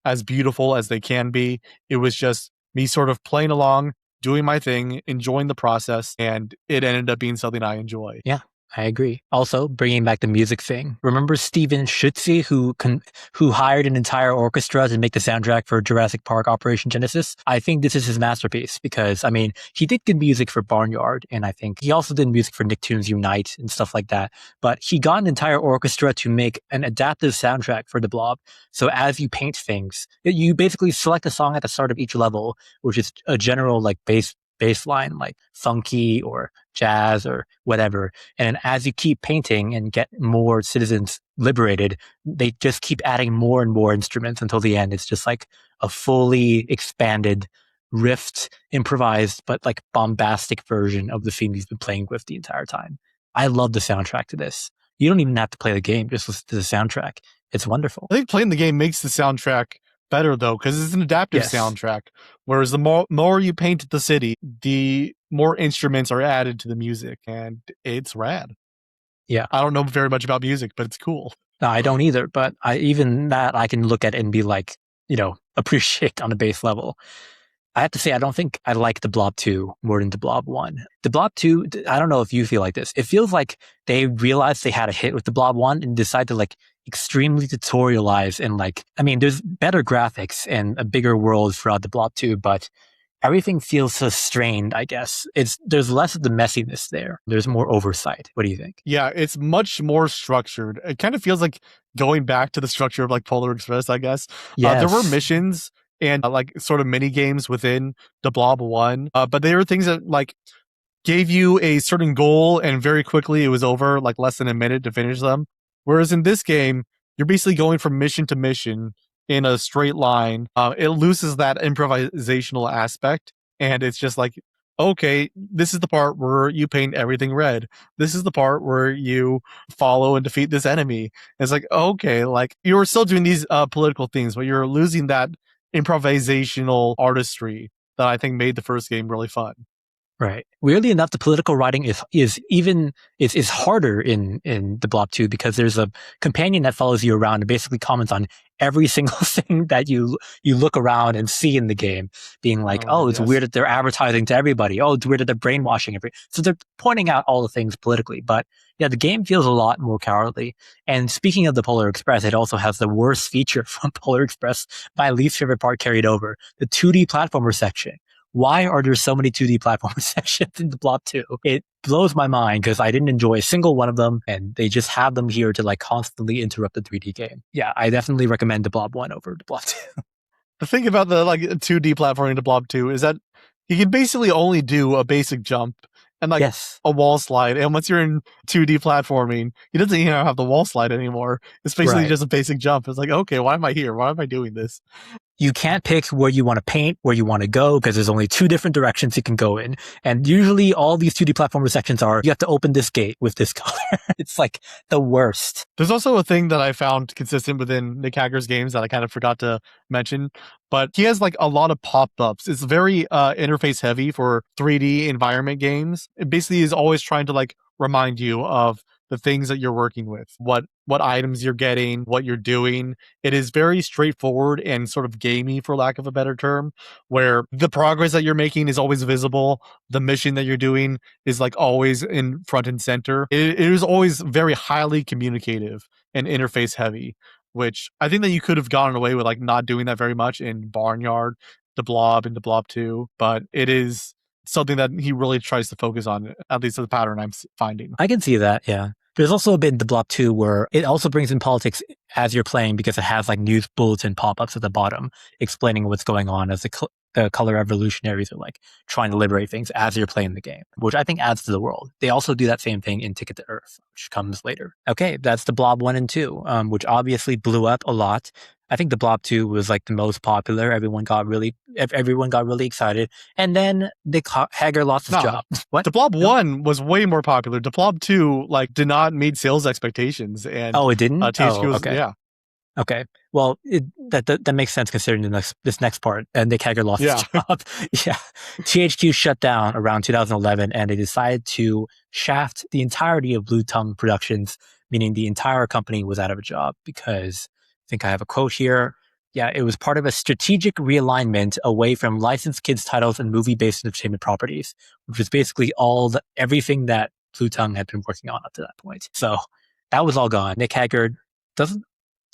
as beautiful as they can be. It was just me sort of playing along, doing my thing, enjoying the process, and it ended up being something I enjoy. Yeah, I agree. Also, bringing back the music thing. Remember Steven Schutze, who hired an entire orchestra to make the soundtrack for Jurassic Park Operation Genesis? I think this is his masterpiece because, I mean, he did good music for Barnyard, and I think he also did music for Nicktoons Unite and stuff like that. But he got an entire orchestra to make an adaptive soundtrack for the Blob. So as you paint things, you basically select a song at the start of each level, which is a general like baseline, like funky or jazz or whatever. And as you keep painting and get more citizens liberated, they just keep adding more and more instruments until the end. It's just like a fully expanded, riffed, improvised, but like bombastic version of the theme you've been playing with the entire time. I love the soundtrack to this. You don't even have to play the game, just listen to the soundtrack. It's wonderful. I think playing the game makes the soundtrack better though, because it's an adaptive soundtrack. Whereas the more you paint the city, the more instruments are added to the music, and it's rad. Yeah. I don't know very much about music, but it's cool. No, I don't either, but I can look at it and be like, appreciate on a base level. I have to say, I don't think I like the Blob 2 more than the Blob 1. The Blob 2, I don't know if you feel like this. It feels like they realized they had a hit with the Blob 1 and decided to like extremely tutorialize and like, I mean, there's better graphics and a bigger world throughout the Blob 2, but everything feels so strained, I guess. There's less of the messiness there. There's more oversight. What do you think? Yeah, it's much more structured. It kind of feels like going back to the structure of like Polar Express, I guess. Yes. There were missions and like sort of mini games within the Blob 1, but they were things that like gave you a certain goal and very quickly it was over, like less than a minute to finish them. Whereas in this game, you're basically going from mission to mission in a straight line. It loses that improvisational aspect, and it's just like okay, this is the part where you paint everything red. This is the part where you follow and defeat this enemy. And it's like, okay, like you're still doing these political things, but you're losing that improvisational artistry that I think made the first game really fun. Right. Weirdly enough, the political writing is harder in the Blob 2 because there's a companion that follows you around and basically comments on every single thing that you look around and see in the game, being like, Oh, oh, it's yes. weird that they're advertising to everybody. Oh, it's weird that they're brainwashing every. So they're pointing out all the things politically, but yeah, the game feels a lot more cowardly. And speaking of the Polar Express, it also has the worst feature from Polar Express, my least favorite part carried over, the 2D platformer section. Why are there so many 2D platformer sections in the Blob 2? It blows my mind because I didn't enjoy a single one of them, and they just have them here to like constantly interrupt the 3D game. Yeah, I definitely recommend the Blob 1 over the Blob 2. The thing about the like 2D platforming to Blob 2 is that you can basically only do a basic jump and like Yes. a wall slide. And once you're in 2D platforming, he doesn't even have the wall slide anymore. It's basically Right. just a basic jump. It's like, okay, why am I here? Why am I doing this? You can't pick where you want to paint, where you want to go, because there's only two different directions you can go in. And usually all these 2D platformer sections are, you have to open this gate with this color. It's like the worst. There's also a thing that I found consistent within Nick Hagger's games that I kind of forgot to mention, but he has like a lot of pop-ups. It's very interface heavy for 3D environment games. It basically is always trying to like remind you of the things that you're working with, what items you're getting, what you're doing. It is very straightforward and sort of gamey, for lack of a better term, where the progress that you're making is always visible. The mission that you're doing is like always in front and center. It is always very highly communicative and interface heavy, which I think that you could have gotten away with like not doing that very much in Barnyard, the Blob, and the Blob 2, but it is something that he really tries to focus on, at least the pattern I'm finding. I can see that, yeah. There's also a bit in the Blob 2 where it also brings in politics as you're playing because it has like news bulletin pop-ups at the bottom explaining what's going on as the color revolutionaries are like trying to liberate things as you're playing the game, which I think adds to the world. They also do that same thing in Ticket to Earth, which comes later. Okay, that's the Blob 1 and 2, which obviously blew up a lot. I think the Blob 2 was like the most popular. Everyone got really excited. And then Nick Hagger lost his No, job. What? the Blob No? 1 was way more popular. The Blob 2 like did not meet sales expectations, and Oh, it didn't? THQ Oh, was okay. yeah. Okay. Well, that makes sense considering this next part. And Nick Hagger lost his job. Yeah. THQ shut down around 2011, and they decided to shaft the entirety of Blue Tongue Productions, meaning the entire company was out of a job because I think I have a quote here. Yeah, it was part of a strategic realignment away from licensed kids titles and movie-based entertainment properties, which was basically everything that Blue Tongue had been working on up to that point. So that was all gone. Nick Hagger doesn't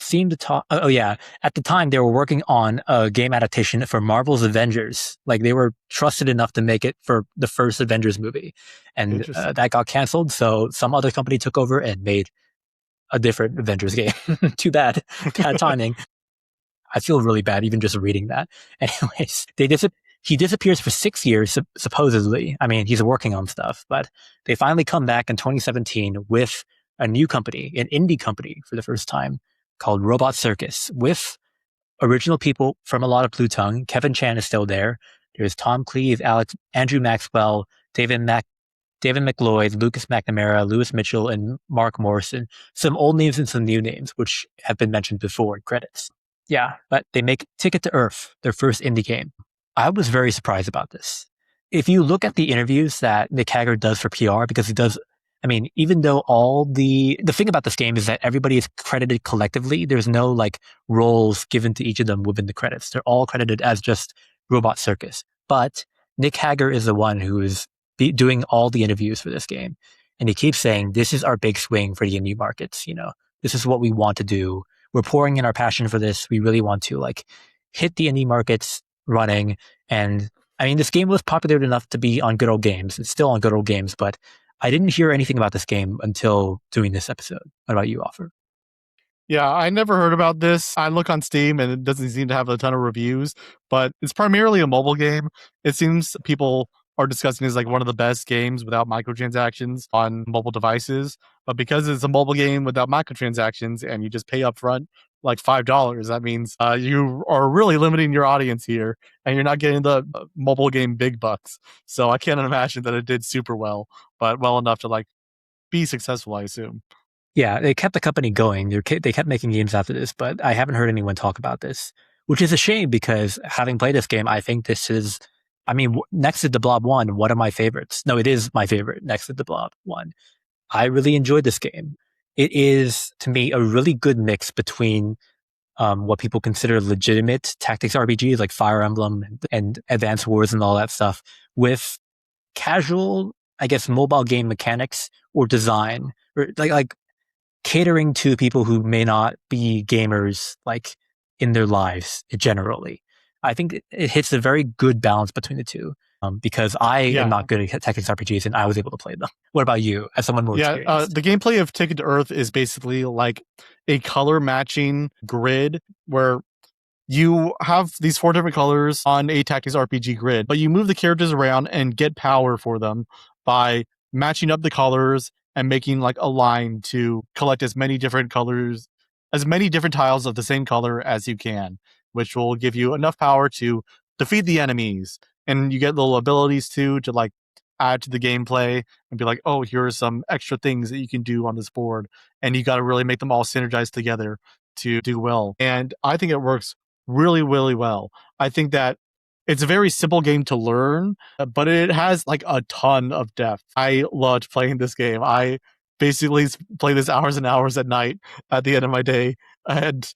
seem to talk. Oh yeah, at the time they were working on a game adaptation for Marvel's Avengers. Like they were trusted enough to make it for the first Avengers movie, and that got canceled. So some other company took over and made a different Avengers game. Too bad, bad timing. I feel really bad even just reading that. Anyways, he disappears for 6 years, supposedly. I mean, he's working on stuff, but they finally come back in 2017 with a new company, an indie company for the first time called Robot Circus with original people from a lot of Blue Tongue. Kevin Chan is still there. There's Tom Cleave, Andrew Maxwell, David McLeod, Lucas McNamara, Lewis Mitchell, and Mark Morrison. Some old names and some new names, which have been mentioned before in credits. Yeah, but they make Ticket to Earth, their first indie game. I was very surprised about this. If you look at the interviews that Nick Hagger does for PR, because he does, I mean, even though all the thing about this game is that everybody is credited collectively, there's no like roles given to each of them within the credits. They're all credited as just Robot Circus. But Nick Hagger is the one who is doing all the interviews for this game. And he keeps saying, this is our big swing for the indie markets. You know, this is what we want to do. We're pouring in our passion for this. We really want to like hit the indie markets running. And I mean, this game was popular enough to be on Good Old Games. It's still on Good Old Games, but I didn't hear anything about this game until doing this episode. What about you, Offer? Yeah, I never heard about this. I look on Steam and it doesn't seem to have a ton of reviews, but it's primarily a mobile game. It seems people are discussing it as like one of the best games without microtransactions on mobile devices. But because it's a mobile game without microtransactions and you just pay up front like $5. That means you are really limiting your audience here, and you're not getting the mobile game big bucks. So I can't imagine that it did super well, but well enough to like be successful, I assume. Yeah, they kept the company going. They kept making games after this, but I haven't heard anyone talk about this, which is a shame because having played this game, I think this is, I mean, next to the Blob 1, one of my favorites. No, it is my favorite next to the Blob 1. I really enjoyed this game. It is, to me, a really good mix between what people consider legitimate tactics RPGs like Fire Emblem and Advance Wars and all that stuff with casual, I guess, mobile game mechanics or design, or like catering to people who may not be gamers like in their lives generally. I think it hits a very good balance between the two. Because I am not good at tactics RPGs and I was able to play them. What about you, as someone more experienced? The gameplay of Ticket to Earth is basically like a color matching grid where you have these 4 different colors on a tactics RPG grid, but you move the characters around and get power for them by matching up the colors and making like a line to collect as many different colors, as many different tiles of the same color as you can, which will give you enough power to defeat the enemies. And you get little abilities too to like add to the gameplay and be like, oh, here are some extra things that you can do on this board. And you got to really make them all synergize together to do well. And I think it works really, really well. I think that it's a very simple game to learn, but it has like a ton of depth. I loved playing this game. I basically play this hours and hours at night at the end of my day. And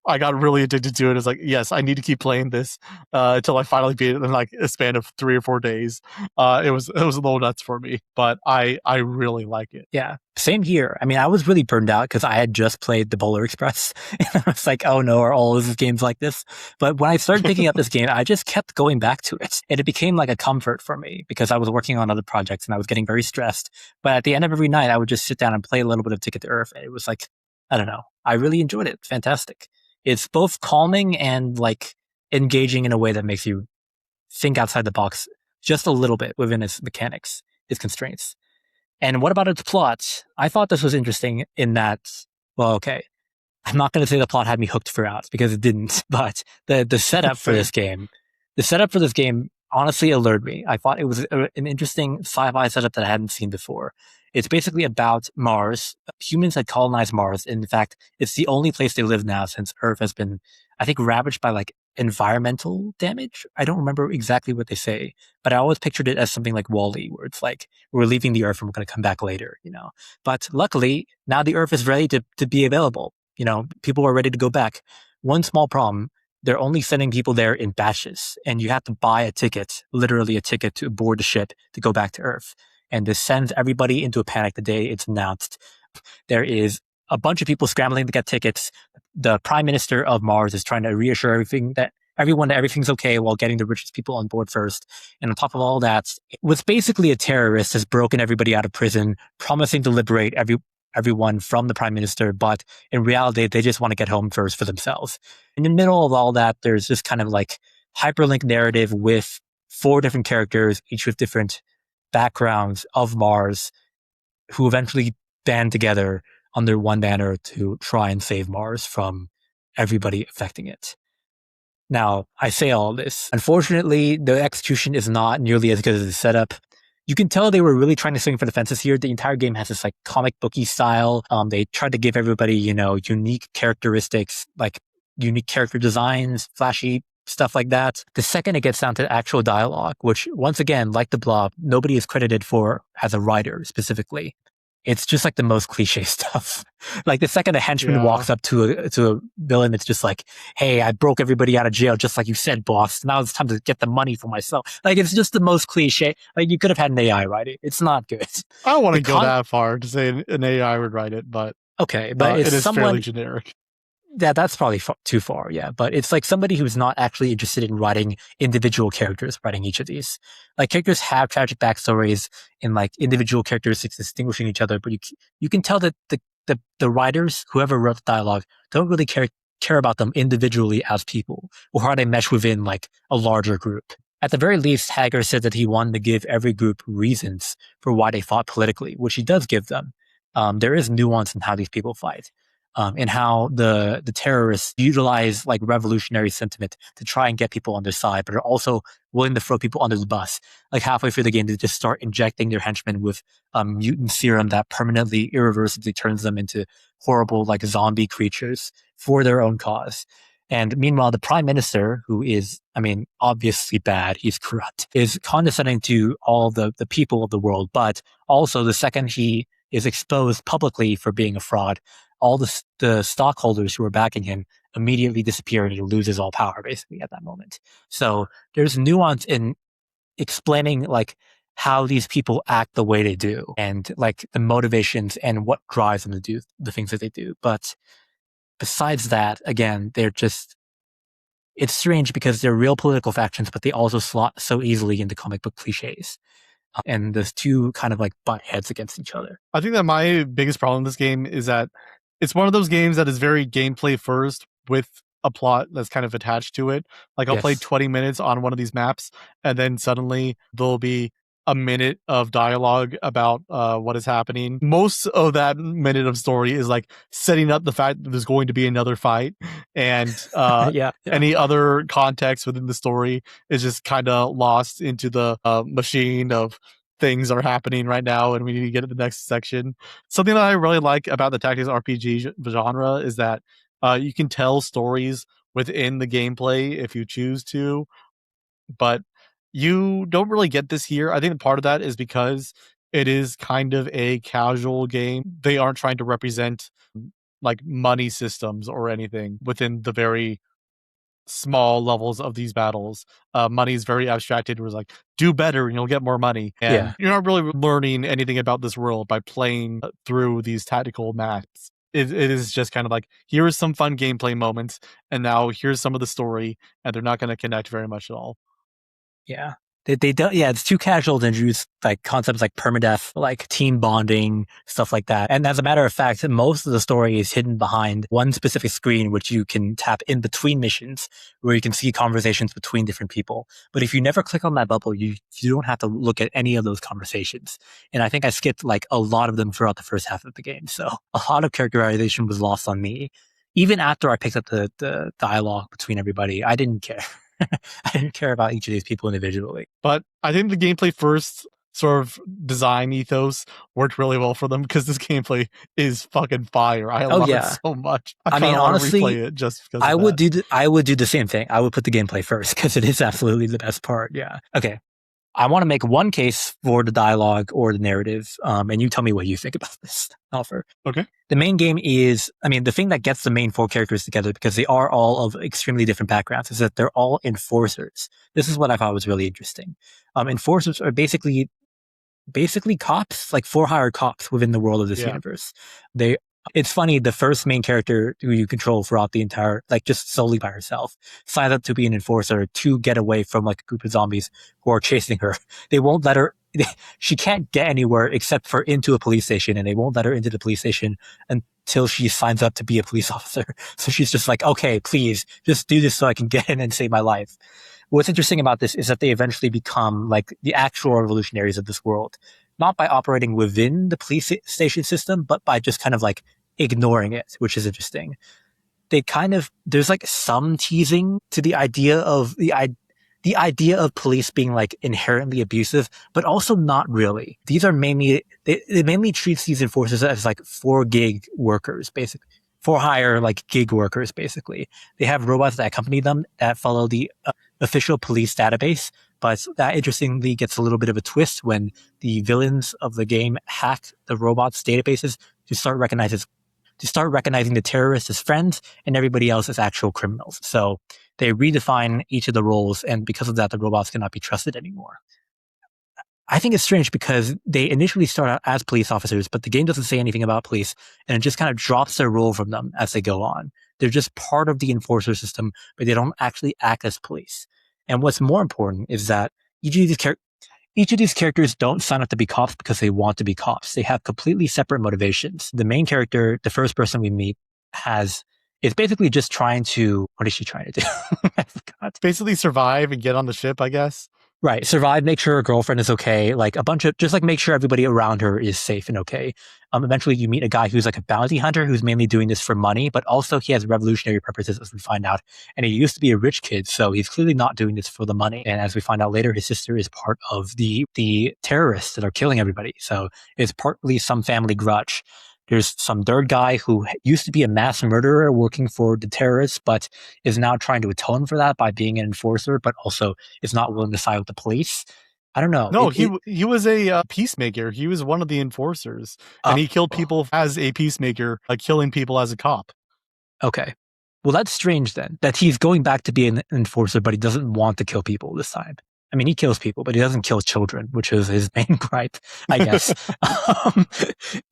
I got really addicted to it. It's like, yes, I need to keep playing this until I finally beat it in like a span of 3 or 4 days. It was a little nuts for me, but I really like it. Yeah, same here. I mean, I was really burned out because I had just played the Polar Express, and I was like, "Oh no, are all of these games like this?" But when I started picking up this game, I just kept going back to it, and it became like a comfort for me because I was working on other projects and I was getting very stressed. But at the end of every night, I would just sit down and play a little bit of Ticket to Earth. And it was like, I don't know, I really enjoyed it. Fantastic. It's both calming and like engaging in a way that makes you think outside the box just a little bit within its mechanics, its constraints. And what about its plot? I thought this was interesting in that, well, okay, I'm not going to say the plot had me hooked throughout because it didn't, but the setup for this game, honestly allured me. I thought it was an interesting sci-fi setup that I hadn't seen before. It's basically about Mars. Humans had colonized Mars. In fact, it's the only place they live now since Earth has been, I think, ravaged by like environmental damage. I don't remember exactly what they say, but I always pictured it as something like Wall-E, where it's like, we're leaving the Earth and we're going to come back later, you know? But luckily, now the Earth is ready to be available. You know, people are ready to go back. One small problem, they're only sending people there in batches, and you have to buy a ticket, literally a ticket to board the ship to go back to Earth. And this sends everybody into a panic the day it's announced. There is a bunch of people scrambling to get tickets. The prime minister of Mars is trying to reassure everyone that everything's okay while getting the richest people on board first. And on top of all that, what's basically a terrorist has broken everybody out of prison, promising to liberate everyone from the prime minister, but in reality, they just want to get home first for themselves. In the middle of all that, there's this kind of like hyperlink narrative with 4 different characters, each with different backgrounds of Mars, who eventually band together under one banner to try and save Mars from everybody affecting it. Now, I say all this. Unfortunately, the execution is not nearly as good as the setup. You can tell they were really trying to swing for the fences here. The entire game has this like comic booky style. They tried to give everybody, you know, unique characteristics, like unique character designs, flashy stuff like that. The second it gets down to actual dialogue, which once again, like the Blob, nobody is credited for as a writer specifically. It's just like the most cliche stuff. Like the second a henchman walks up to a villain, it's just like, "Hey, I broke everybody out of jail, just like you said, boss. Now it's time to get the money for myself." Like it's just the most cliche. Like you could have had an AI write it. It's not good. I don't want to go that far to say an AI would write it, but okay, but it is fairly generic. Yeah, that's probably too far, yeah. But it's like somebody who's not actually interested in writing individual characters, writing each of these. Like characters have tragic backstories and like individual characteristics distinguishing each other, but you can tell that the writers, whoever wrote the dialogue, don't really care about them individually as people or how they mesh within like a larger group. At the very least, Hagger said that he wanted to give every group reasons for why they fought politically, which he does give them. There is nuance in how these people fight. and how the terrorists utilize like revolutionary sentiment to try and get people on their side, but are also willing to throw people under the bus. Like halfway through the game, they just start injecting their henchmen with mutant serum that permanently, irreversibly turns them into horrible like zombie creatures for their own cause. And meanwhile, the prime minister, who is, I mean, obviously bad, he's corrupt, is condescending to all the people of the world. But also, the second he is exposed publicly for being a fraud, all the stockholders who are backing him immediately disappear, and he loses all power basically at that moment. So there's nuance in explaining like how these people act the way they do, and like the motivations and what drives them to do the things that they do. But besides that, again, it's strange because they're real political factions, but they also slot so easily into comic book cliches. And there's two kind of like butt heads against each other. I think that my biggest problem in this game is that it's one of those games that is very gameplay first with a plot that's kind of attached to it. Like I'll play 20 minutes on one of these maps, and then suddenly there'll be a minute of dialogue about what is happening. Most of that minute of story is like setting up the fact that there's going to be another fight, and any other context within the story is just kind of lost into the machine of things are happening right now and we need to get to the next section. Something that I really like about the tactics RPG genre is that you can tell stories within the gameplay if you choose to, but you don't really get this here. I think part of that is because it is kind of a casual game. They aren't trying to represent like money systems or anything within the very small levels of these battles. Money is very abstracted. It was like, do better and you'll get more money. And you're not really learning anything about this world by playing through these tactical maps. It is just kind of like, here is some fun gameplay moments, and now here's some of the story, and they're not going to connect very much at all. Yeah. They don't, it's too casual to introduce like concepts like permadeath, like team bonding, stuff like that. And as a matter of fact, most of the story is hidden behind one specific screen, which you can tap in between missions, where you can see conversations between different people. But if you never click on that bubble, you don't have to look at any of those conversations. And I think I skipped like a lot of them throughout the first half of the game. So a lot of characterization was lost on me. Even after I picked up the dialogue between everybody, I didn't care. I didn't care about each of these people individually. But I think the gameplay first sort of design ethos worked really well for them, because this gameplay is fucking fire. I love it so much. I mean, honestly, replay it just because I would do the same thing. I would put the gameplay first because it is absolutely the best part. Yeah. Okay. I want to make one case for the dialogue or the narrative, and you tell me what you think about this offer. Okay. The main game is, I mean, the thing that gets the main four characters together, because they are all of extremely different backgrounds, is that they're all enforcers. This is what I thought was really interesting. Enforcers are basically cops, like for-hire cops within the world of this universe. It's funny, the first main character who you control throughout the entire, like just solely by herself, signs up to be an enforcer to get away from like a group of zombies who are chasing her. They won't let her, she can't get anywhere except for into a police station, and they won't let her into the police station until she signs up to be a police officer. So she's just like, okay, please just do this so I can get in and save my life. What's interesting about this is that they eventually become like the actual revolutionaries of this world, not by operating within the police station system, but by just kind of like ignoring it, which is interesting. There's like some teasing to the idea of the idea of police being like inherently abusive, but also not really. These are mainly, it mainly treats these enforcers as like for-gig workers, basically. For-hire, like gig workers, basically. They have robots that accompany them that follow the official police database, but that interestingly gets a little bit of a twist when the villains of the game hack the robots' databases to start recognizing the terrorists as friends and everybody else as actual criminals. So they redefine each of the roles, and because of that, the robots cannot be trusted anymore. I think it's strange because they initially start out as police officers, but the game doesn't say anything about police, and it just kind of drops their role from them as they go on. They're just part of the enforcer system, but they don't actually act as police. And what's more important is that each of these characters don't sign up to be cops because they want to be cops. They have completely separate motivations. The main character, the first person we meet, is basically just trying to, what is she trying to do? I forgot. Basically survive and get on the ship, I guess. Right. Survive, make sure her girlfriend is okay. Like a bunch of, just like make sure everybody around her is safe and okay. Eventually you meet a guy who's like a bounty hunter who's mainly doing this for money, but also he has revolutionary purposes as we find out. And he used to be a rich kid, so he's clearly not doing this for the money. And as we find out later, his sister is part of the terrorists that are killing everybody. So it's partly some family grudge. There's some third guy who used to be a mass murderer working for the terrorists, but is now trying to atone for that by being an enforcer, but also is not willing to side with the police. I don't know. No, he was a peacemaker. He was one of the enforcers, and he killed people as a peacemaker, killing people as a cop. Okay. Well, that's strange then, that he's going back to be an enforcer, but he doesn't want to kill people this time. I mean, he kills people, but he doesn't kill children, which is his main gripe, I guess.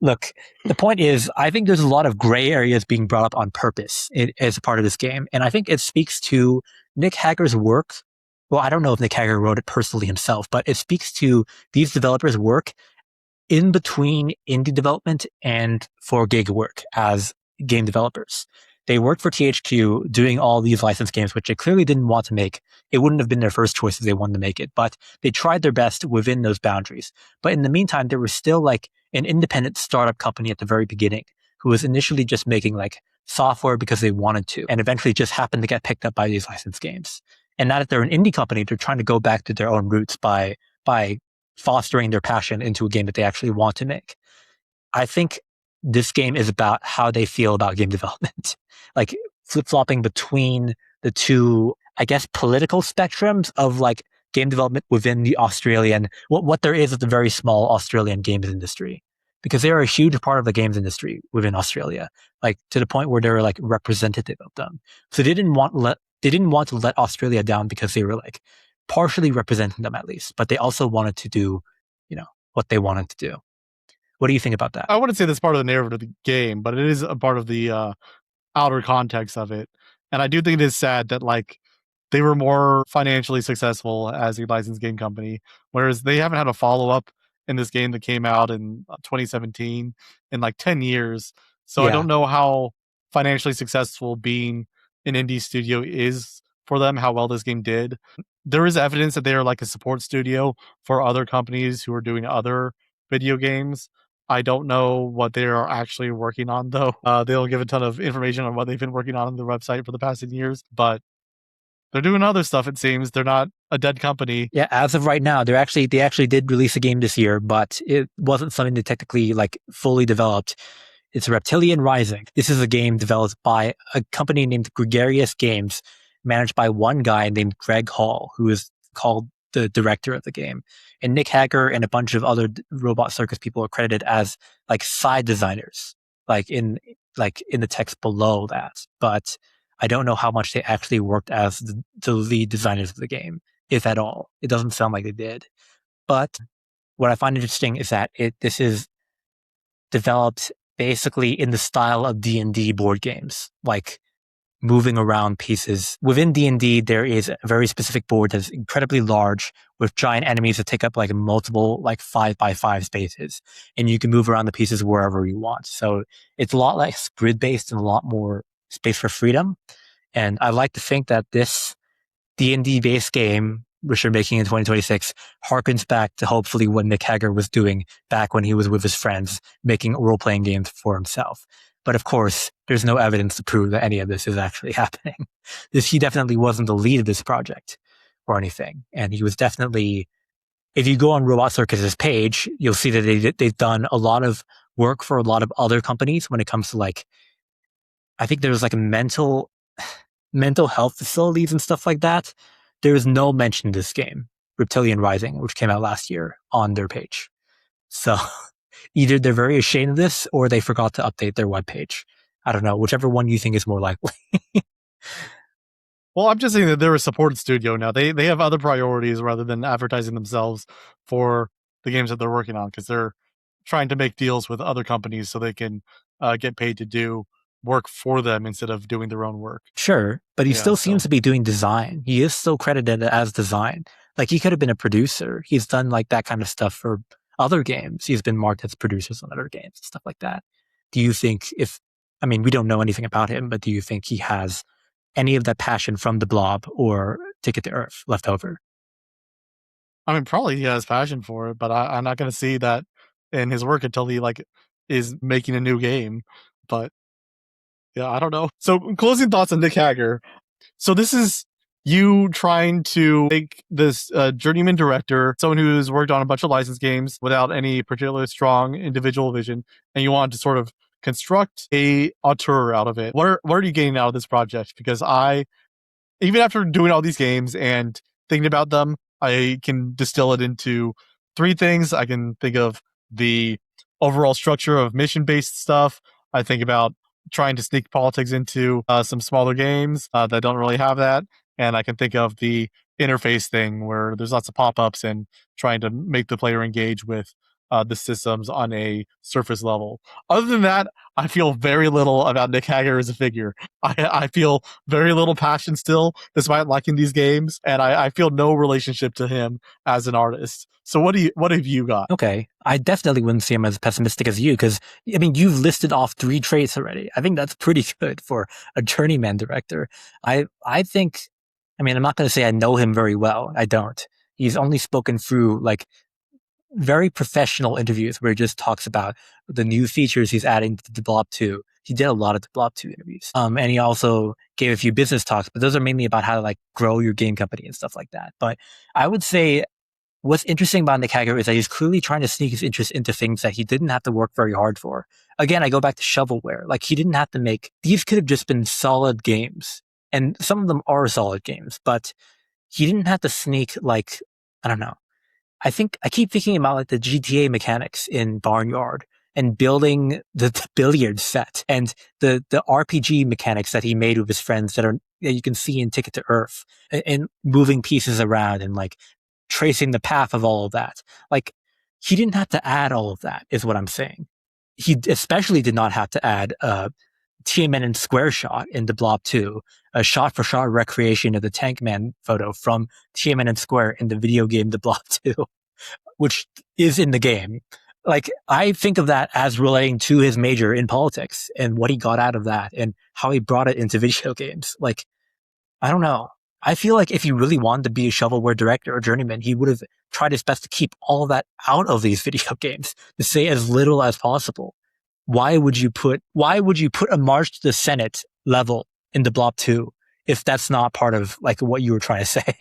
Look, the point is, I think there's a lot of gray areas being brought up on purpose as a part of this game. And I think it speaks to Nick Hagger's work. Well, I don't know if Nick Hagger wrote it personally himself, but it speaks to these developers' work in between indie development and for gig work as game developers. They worked for THQ doing all these licensed games, which they clearly didn't want to make. It wouldn't have been their first choice if they wanted to make it, but they tried their best within those boundaries. But in the meantime, there was still like an independent startup company at the very beginning who was initially just making like software because they wanted to, and eventually just happened to get picked up by these licensed games. And now that they're an indie company, they're trying to go back to their own roots by fostering their passion into a game that they actually want to make. I think this game is about how they feel about game development, like flip-flopping between the two, I guess, political spectrums of like game development within the Australian, what there is of the very small Australian games industry, because they are a huge part of the games industry within Australia, like to the point where they're like representative of them. So they didn't want to let Australia down because they were like partially representing them at least, but they also wanted to do, what they wanted to do. What do you think about that? I wouldn't say that's part of the narrative of the game, but it is a part of the outer context of it. And I do think it is sad that like they were more financially successful as a licensed game company, whereas they haven't had a follow up in this game that came out in 2017 in like 10 years. So I don't know how financially successful being an indie studio is for them, how well this game did. There is evidence that they are like a support studio for other companies who are doing other video games. I don't know what they are actually working on, though. They don't give a ton of information on what they've been working on the website for the past 10 years, but they're doing other stuff, it seems. They're not a dead company. Yeah, as of right now, they actually did release a game this year, but it wasn't something that technically like fully developed. It's Reptilian Rising. This is a game developed by a company named Gregarious Games, managed by one guy named Greg Hall, who is called the director of the game. And Nick Hagger and a bunch of other Robot Circus people are credited as like side designers, like in the text below that. But I don't know how much they actually worked as the lead designers of the game, if at all. It doesn't sound like they did. But what I find interesting is that this is developed basically in the style of D&D board games, like moving around pieces. Within D&D, there is a very specific board that's incredibly large with giant enemies that take up like multiple like 5x5 spaces, and you can move around the pieces wherever you want. So it's a lot less grid-based and a lot more space for freedom. And I like to think that this D&D based game, which they're making in 2026, harkens back to hopefully what Nick Hagger was doing back when he was with his friends, making role-playing games for himself. But of course, there's no evidence to prove that any of this is actually happening. He definitely wasn't the lead of this project or anything. And he was definitely, if you go on Robot Circus's page, you'll see that they've done a lot of work for a lot of other companies when it comes to like, I think there was like a mental health facilities and stuff like that. There is no mention of this game, Reptilian Rising, which came out last year, on their page. So either they're very ashamed of this or they forgot to update their webpage. I don't know, whichever one you think is more likely. Well, I'm just saying that they're a support studio now. They have other priorities rather than advertising themselves for the games that they're working on, because they're trying to make deals with other companies so they can get paid to do work for them instead of doing their own work. Sure, but he still seems to be doing design. He is still credited as design. Like he could have been a producer. He's done like that kind of stuff for other games. He's been marked as producers on other games and stuff like that. Do you think we don't know anything about him, but do you think he has any of that passion from the Blob or Ticket to Earth left over? I mean, probably he has passion for it, but I'm not going to see that in his work until he like is making a new game. But yeah, I don't know. So closing thoughts on Nick Hagger. So this is you trying to make this journeyman director, someone who's worked on a bunch of licensed games without any particularly strong individual vision, and you want to sort of construct a auteur out of it. What are you getting out of this project? Because I, even after doing all these games and thinking about them, I can distill it into three things. I can think of the overall structure of mission based stuff. I think about trying to sneak politics into some smaller games that don't really have that. And I can think of the interface thing where there's lots of pop ups and trying to make the player engage with the systems on a surface level. Other than that, I feel very little about Nick Hagger as a figure. I feel very little passion still, despite liking these games, and I feel no relationship to him as an artist. So what have you got? Okay, I definitely wouldn't see him as pessimistic as you, because I mean, you've listed off 3 traits already. I think that's pretty good for a journeyman director. I think, I mean, I'm not going to say I know him very well. I don't. He's only spoken through like very professional interviews where he just talks about the new features he's adding to the Blob 2. He did a lot of the Blob 2 interviews. And he also gave a few business talks, but those are mainly about how to like grow your game company and stuff like that. But I would say what's interesting about Nick Hagger is that he's clearly trying to sneak his interest into things that he didn't have to work very hard for. Again, I go back to shovelware. Like, he didn't have to make, these could have just been solid games. And some of them are solid games, but he didn't have to sneak, like, I don't know. I think I keep thinking about like the GTA mechanics in Barnyard and building the billiard set and the RPG mechanics that he made with his friends that you can see in Ticket to Earth, and moving pieces around and like tracing the path of all of that. Like, he didn't have to add all of that, is what I'm saying. He especially did not have to add TMN and square shot in the Blob 2, a shot for shot recreation of the Tank Man photo from TMN and Square in the video game The Blob 2, which is in the game. Like, I think of that as relating to his major in politics and what he got out of that and how he brought it into video games. Like, I don't know. I feel like if he really wanted to be a shovelware director or journeyman, he would have tried his best to keep all of that out of these video games, to say as little as possible. Why would you put a March to the Senate level in the Blob 2 if that's not part of like what you were trying to say?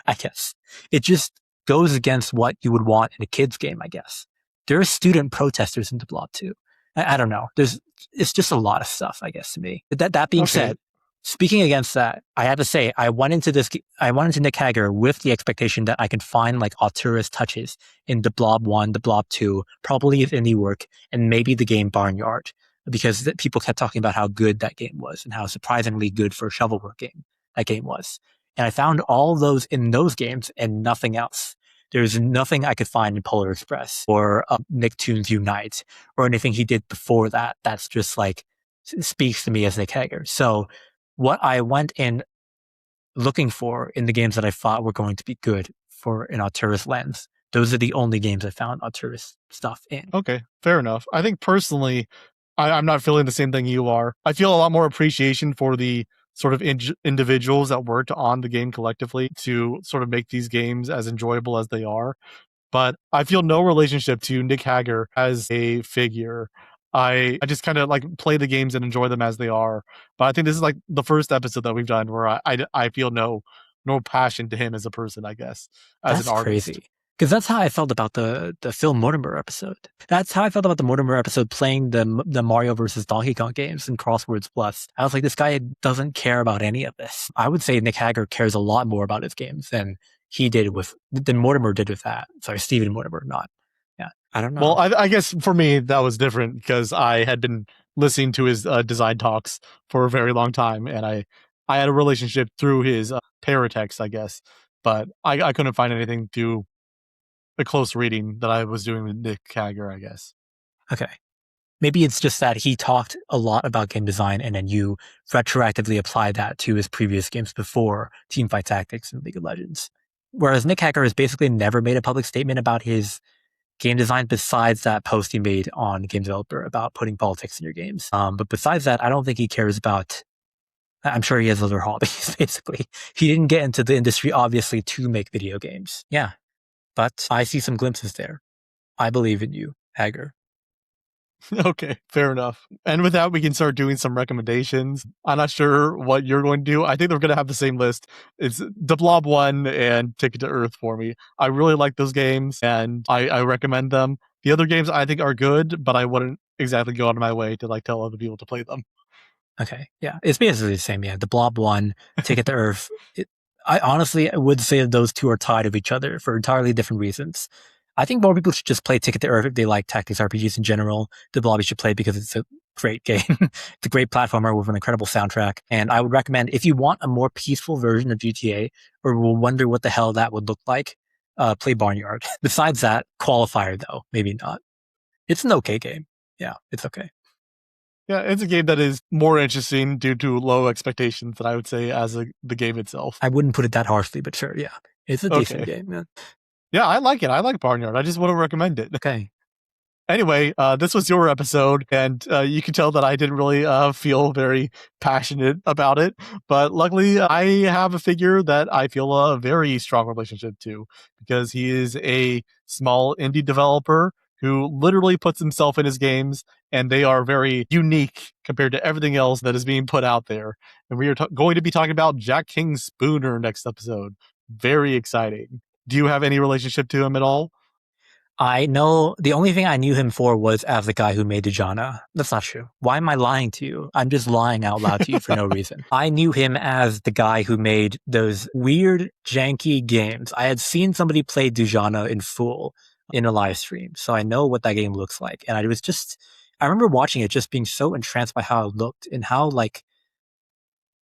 I guess it just goes against what you would want in a kid's game, I guess. There are student protesters in the Blob 2. I don't know. It's just a lot of stuff, I guess, to me. But that being said, speaking against that, I have to say, I went into Nick Hagger with the expectation that I could find like auteurist touches in the Blob 1, the Blob 2, probably his indie work, and maybe the game Barnyard, because people kept talking about how good that game was and how surprisingly good for a shovelware game that game was. And I found all those in those games and nothing else. There's nothing I could find in Polar Express or Nicktoons Unite or anything he did before that. That's just like speaks to me as Nick Hagger. So what I went in looking for in the games that I thought were going to be good for an auteurist lens, those are the only games I found auteurist stuff in. Okay, fair enough. I think personally, I'm not feeling the same thing you are. I feel a lot more appreciation for the sort of individuals that worked on the game collectively to sort of make these games as enjoyable as they are. But I feel no relationship to Nick Hagger as a figure. I just kind of like play the games and enjoy them as they are. But I think this is like the first episode that we've done where I feel no passion to him as a person, I guess, as That's an artist. crazy. Because that's how I felt about the Phil Mortimer episode. That's how I felt about the Mortimer episode playing the Mario versus Donkey Kong games in Crosswords Plus. I was like, this guy doesn't care about any of this. I would say Nick Hagger cares a lot more about his games than Mortimer did with that. Sorry, Stephen Mortimer, not. Yeah, I don't know. Well, I guess for me that was different because I had been listening to his design talks for a very long time, and I had a relationship through his paratext, I guess. But I couldn't find anything through a close reading that I was doing with Nick Hagger, I guess. Okay. Maybe it's just that he talked a lot about game design and then you retroactively applied that to his previous games before Teamfight Tactics and League of Legends. Whereas Nick Hagger has basically never made a public statement about his game design besides that post he made on Game Developer about putting politics in your games. But besides that, I don't think he cares about, I'm sure he has other hobbies, basically. He didn't get into the industry, obviously, to make video games. Yeah. but I see some glimpses there. I believe in you, Hagger. Okay, fair enough. And with that, we can start doing some recommendations. I'm not sure what you're going to do. I think they're going to have the same list. It's The Blob 1 and Ticket to Earth for me. I really like those games, and I recommend them. The other games I think are good, but I wouldn't exactly go out of my way to like tell other people to play them. Okay, yeah, it's basically the same. Yeah, the Blob 1, Ticket to Earth. I honestly would say that those two are tied of each other for entirely different reasons. I think more people should just play Ticket to Earth if they like tactics RPGs in general. The Blob you should play because it's a great game. It's a great platformer with an incredible soundtrack. And I would recommend, if you want a more peaceful version of GTA or will wonder what the hell that would look like, play Barnyard. Besides that, Qualifier though, maybe not. It's an okay game. Yeah, it's okay. Yeah, it's a game that is more interesting due to low expectations than I would say as the game itself. I wouldn't put it that harshly, but sure, yeah. It's a decent game. Yeah. Yeah, I like it. I like Barnyard. I just want to recommend it. Okay. Anyway, this was your episode, and you can tell that I didn't really feel very passionate about it. But luckily, I have a figure that I feel a very strong relationship to because he is a small indie developer who literally puts himself in his games, and they are very unique compared to everything else that is being put out there. And we are going to be talking about Jack King Spooner next episode. Very exciting. Do you have any relationship to him at all? I know the only thing I knew him for was as the guy who made Dujana. That's not true. Why am I lying to you? I'm just lying out loud to you for no reason. I knew him as the guy who made those weird, janky games. I had seen somebody play Dujana in full in a live stream, so I know what that game looks like. And I remember watching it just being so entranced by how it looked and how like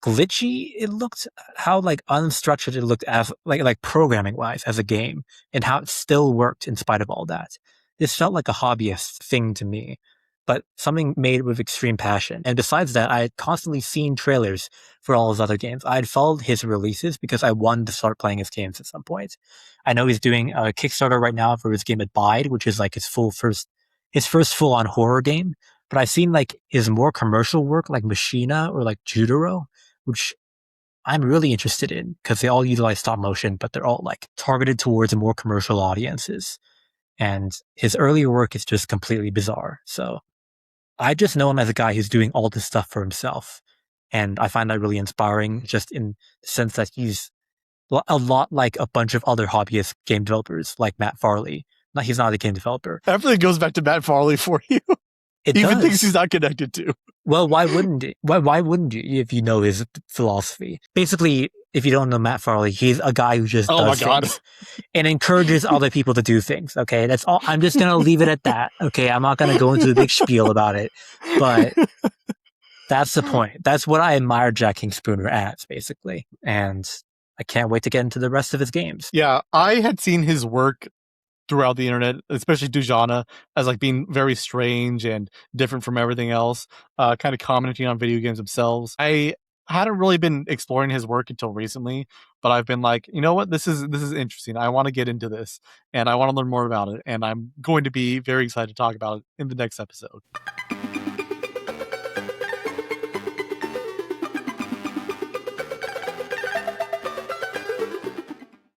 glitchy it looked, how like unstructured it looked as like programming wise as a game, and how it still worked in spite of all that. This felt like a hobbyist thing to me, but something made with extreme passion. And besides that, I had constantly seen trailers for all his other games. I had followed his releases because I wanted to start playing his games at some point. I know he's doing a Kickstarter right now for his game Abide, which is like his first full on horror game. But I've seen like his more commercial work like Machina or like Judoro, which I'm really interested in because they all utilize stop motion, but they're all like targeted towards more commercial audiences. And his earlier work is just completely bizarre. So I just know him as a guy who's doing all this stuff for himself. And I find that really inspiring just in the sense that he's a lot like a bunch of other hobbyist game developers like Matt Farley. No, he's not a game developer. Everything goes back to Matt Farley for you. It Even does. things he's not connected to. Well, why wouldn't it? Why wouldn't you if you know his philosophy? Basically, if you don't know Matt Farley, he's a guy who just does things and encourages other people to do things. Okay, that's all. I'm just gonna leave it at that. Okay, I'm not gonna go into a big spiel about it, but that's the point. That's what I admire Jack King Spooner as, basically, and I can't wait to get into the rest of his games. Yeah, I had seen his work throughout the internet, especially Dujana, as like being very strange and different from everything else, kind of commenting on video games themselves. I hadn't really been exploring his work until recently, but I've been like, you know what, this is interesting. I want to get into this and I want to learn more about it, and I'm going to be very excited to talk about it in the next episode.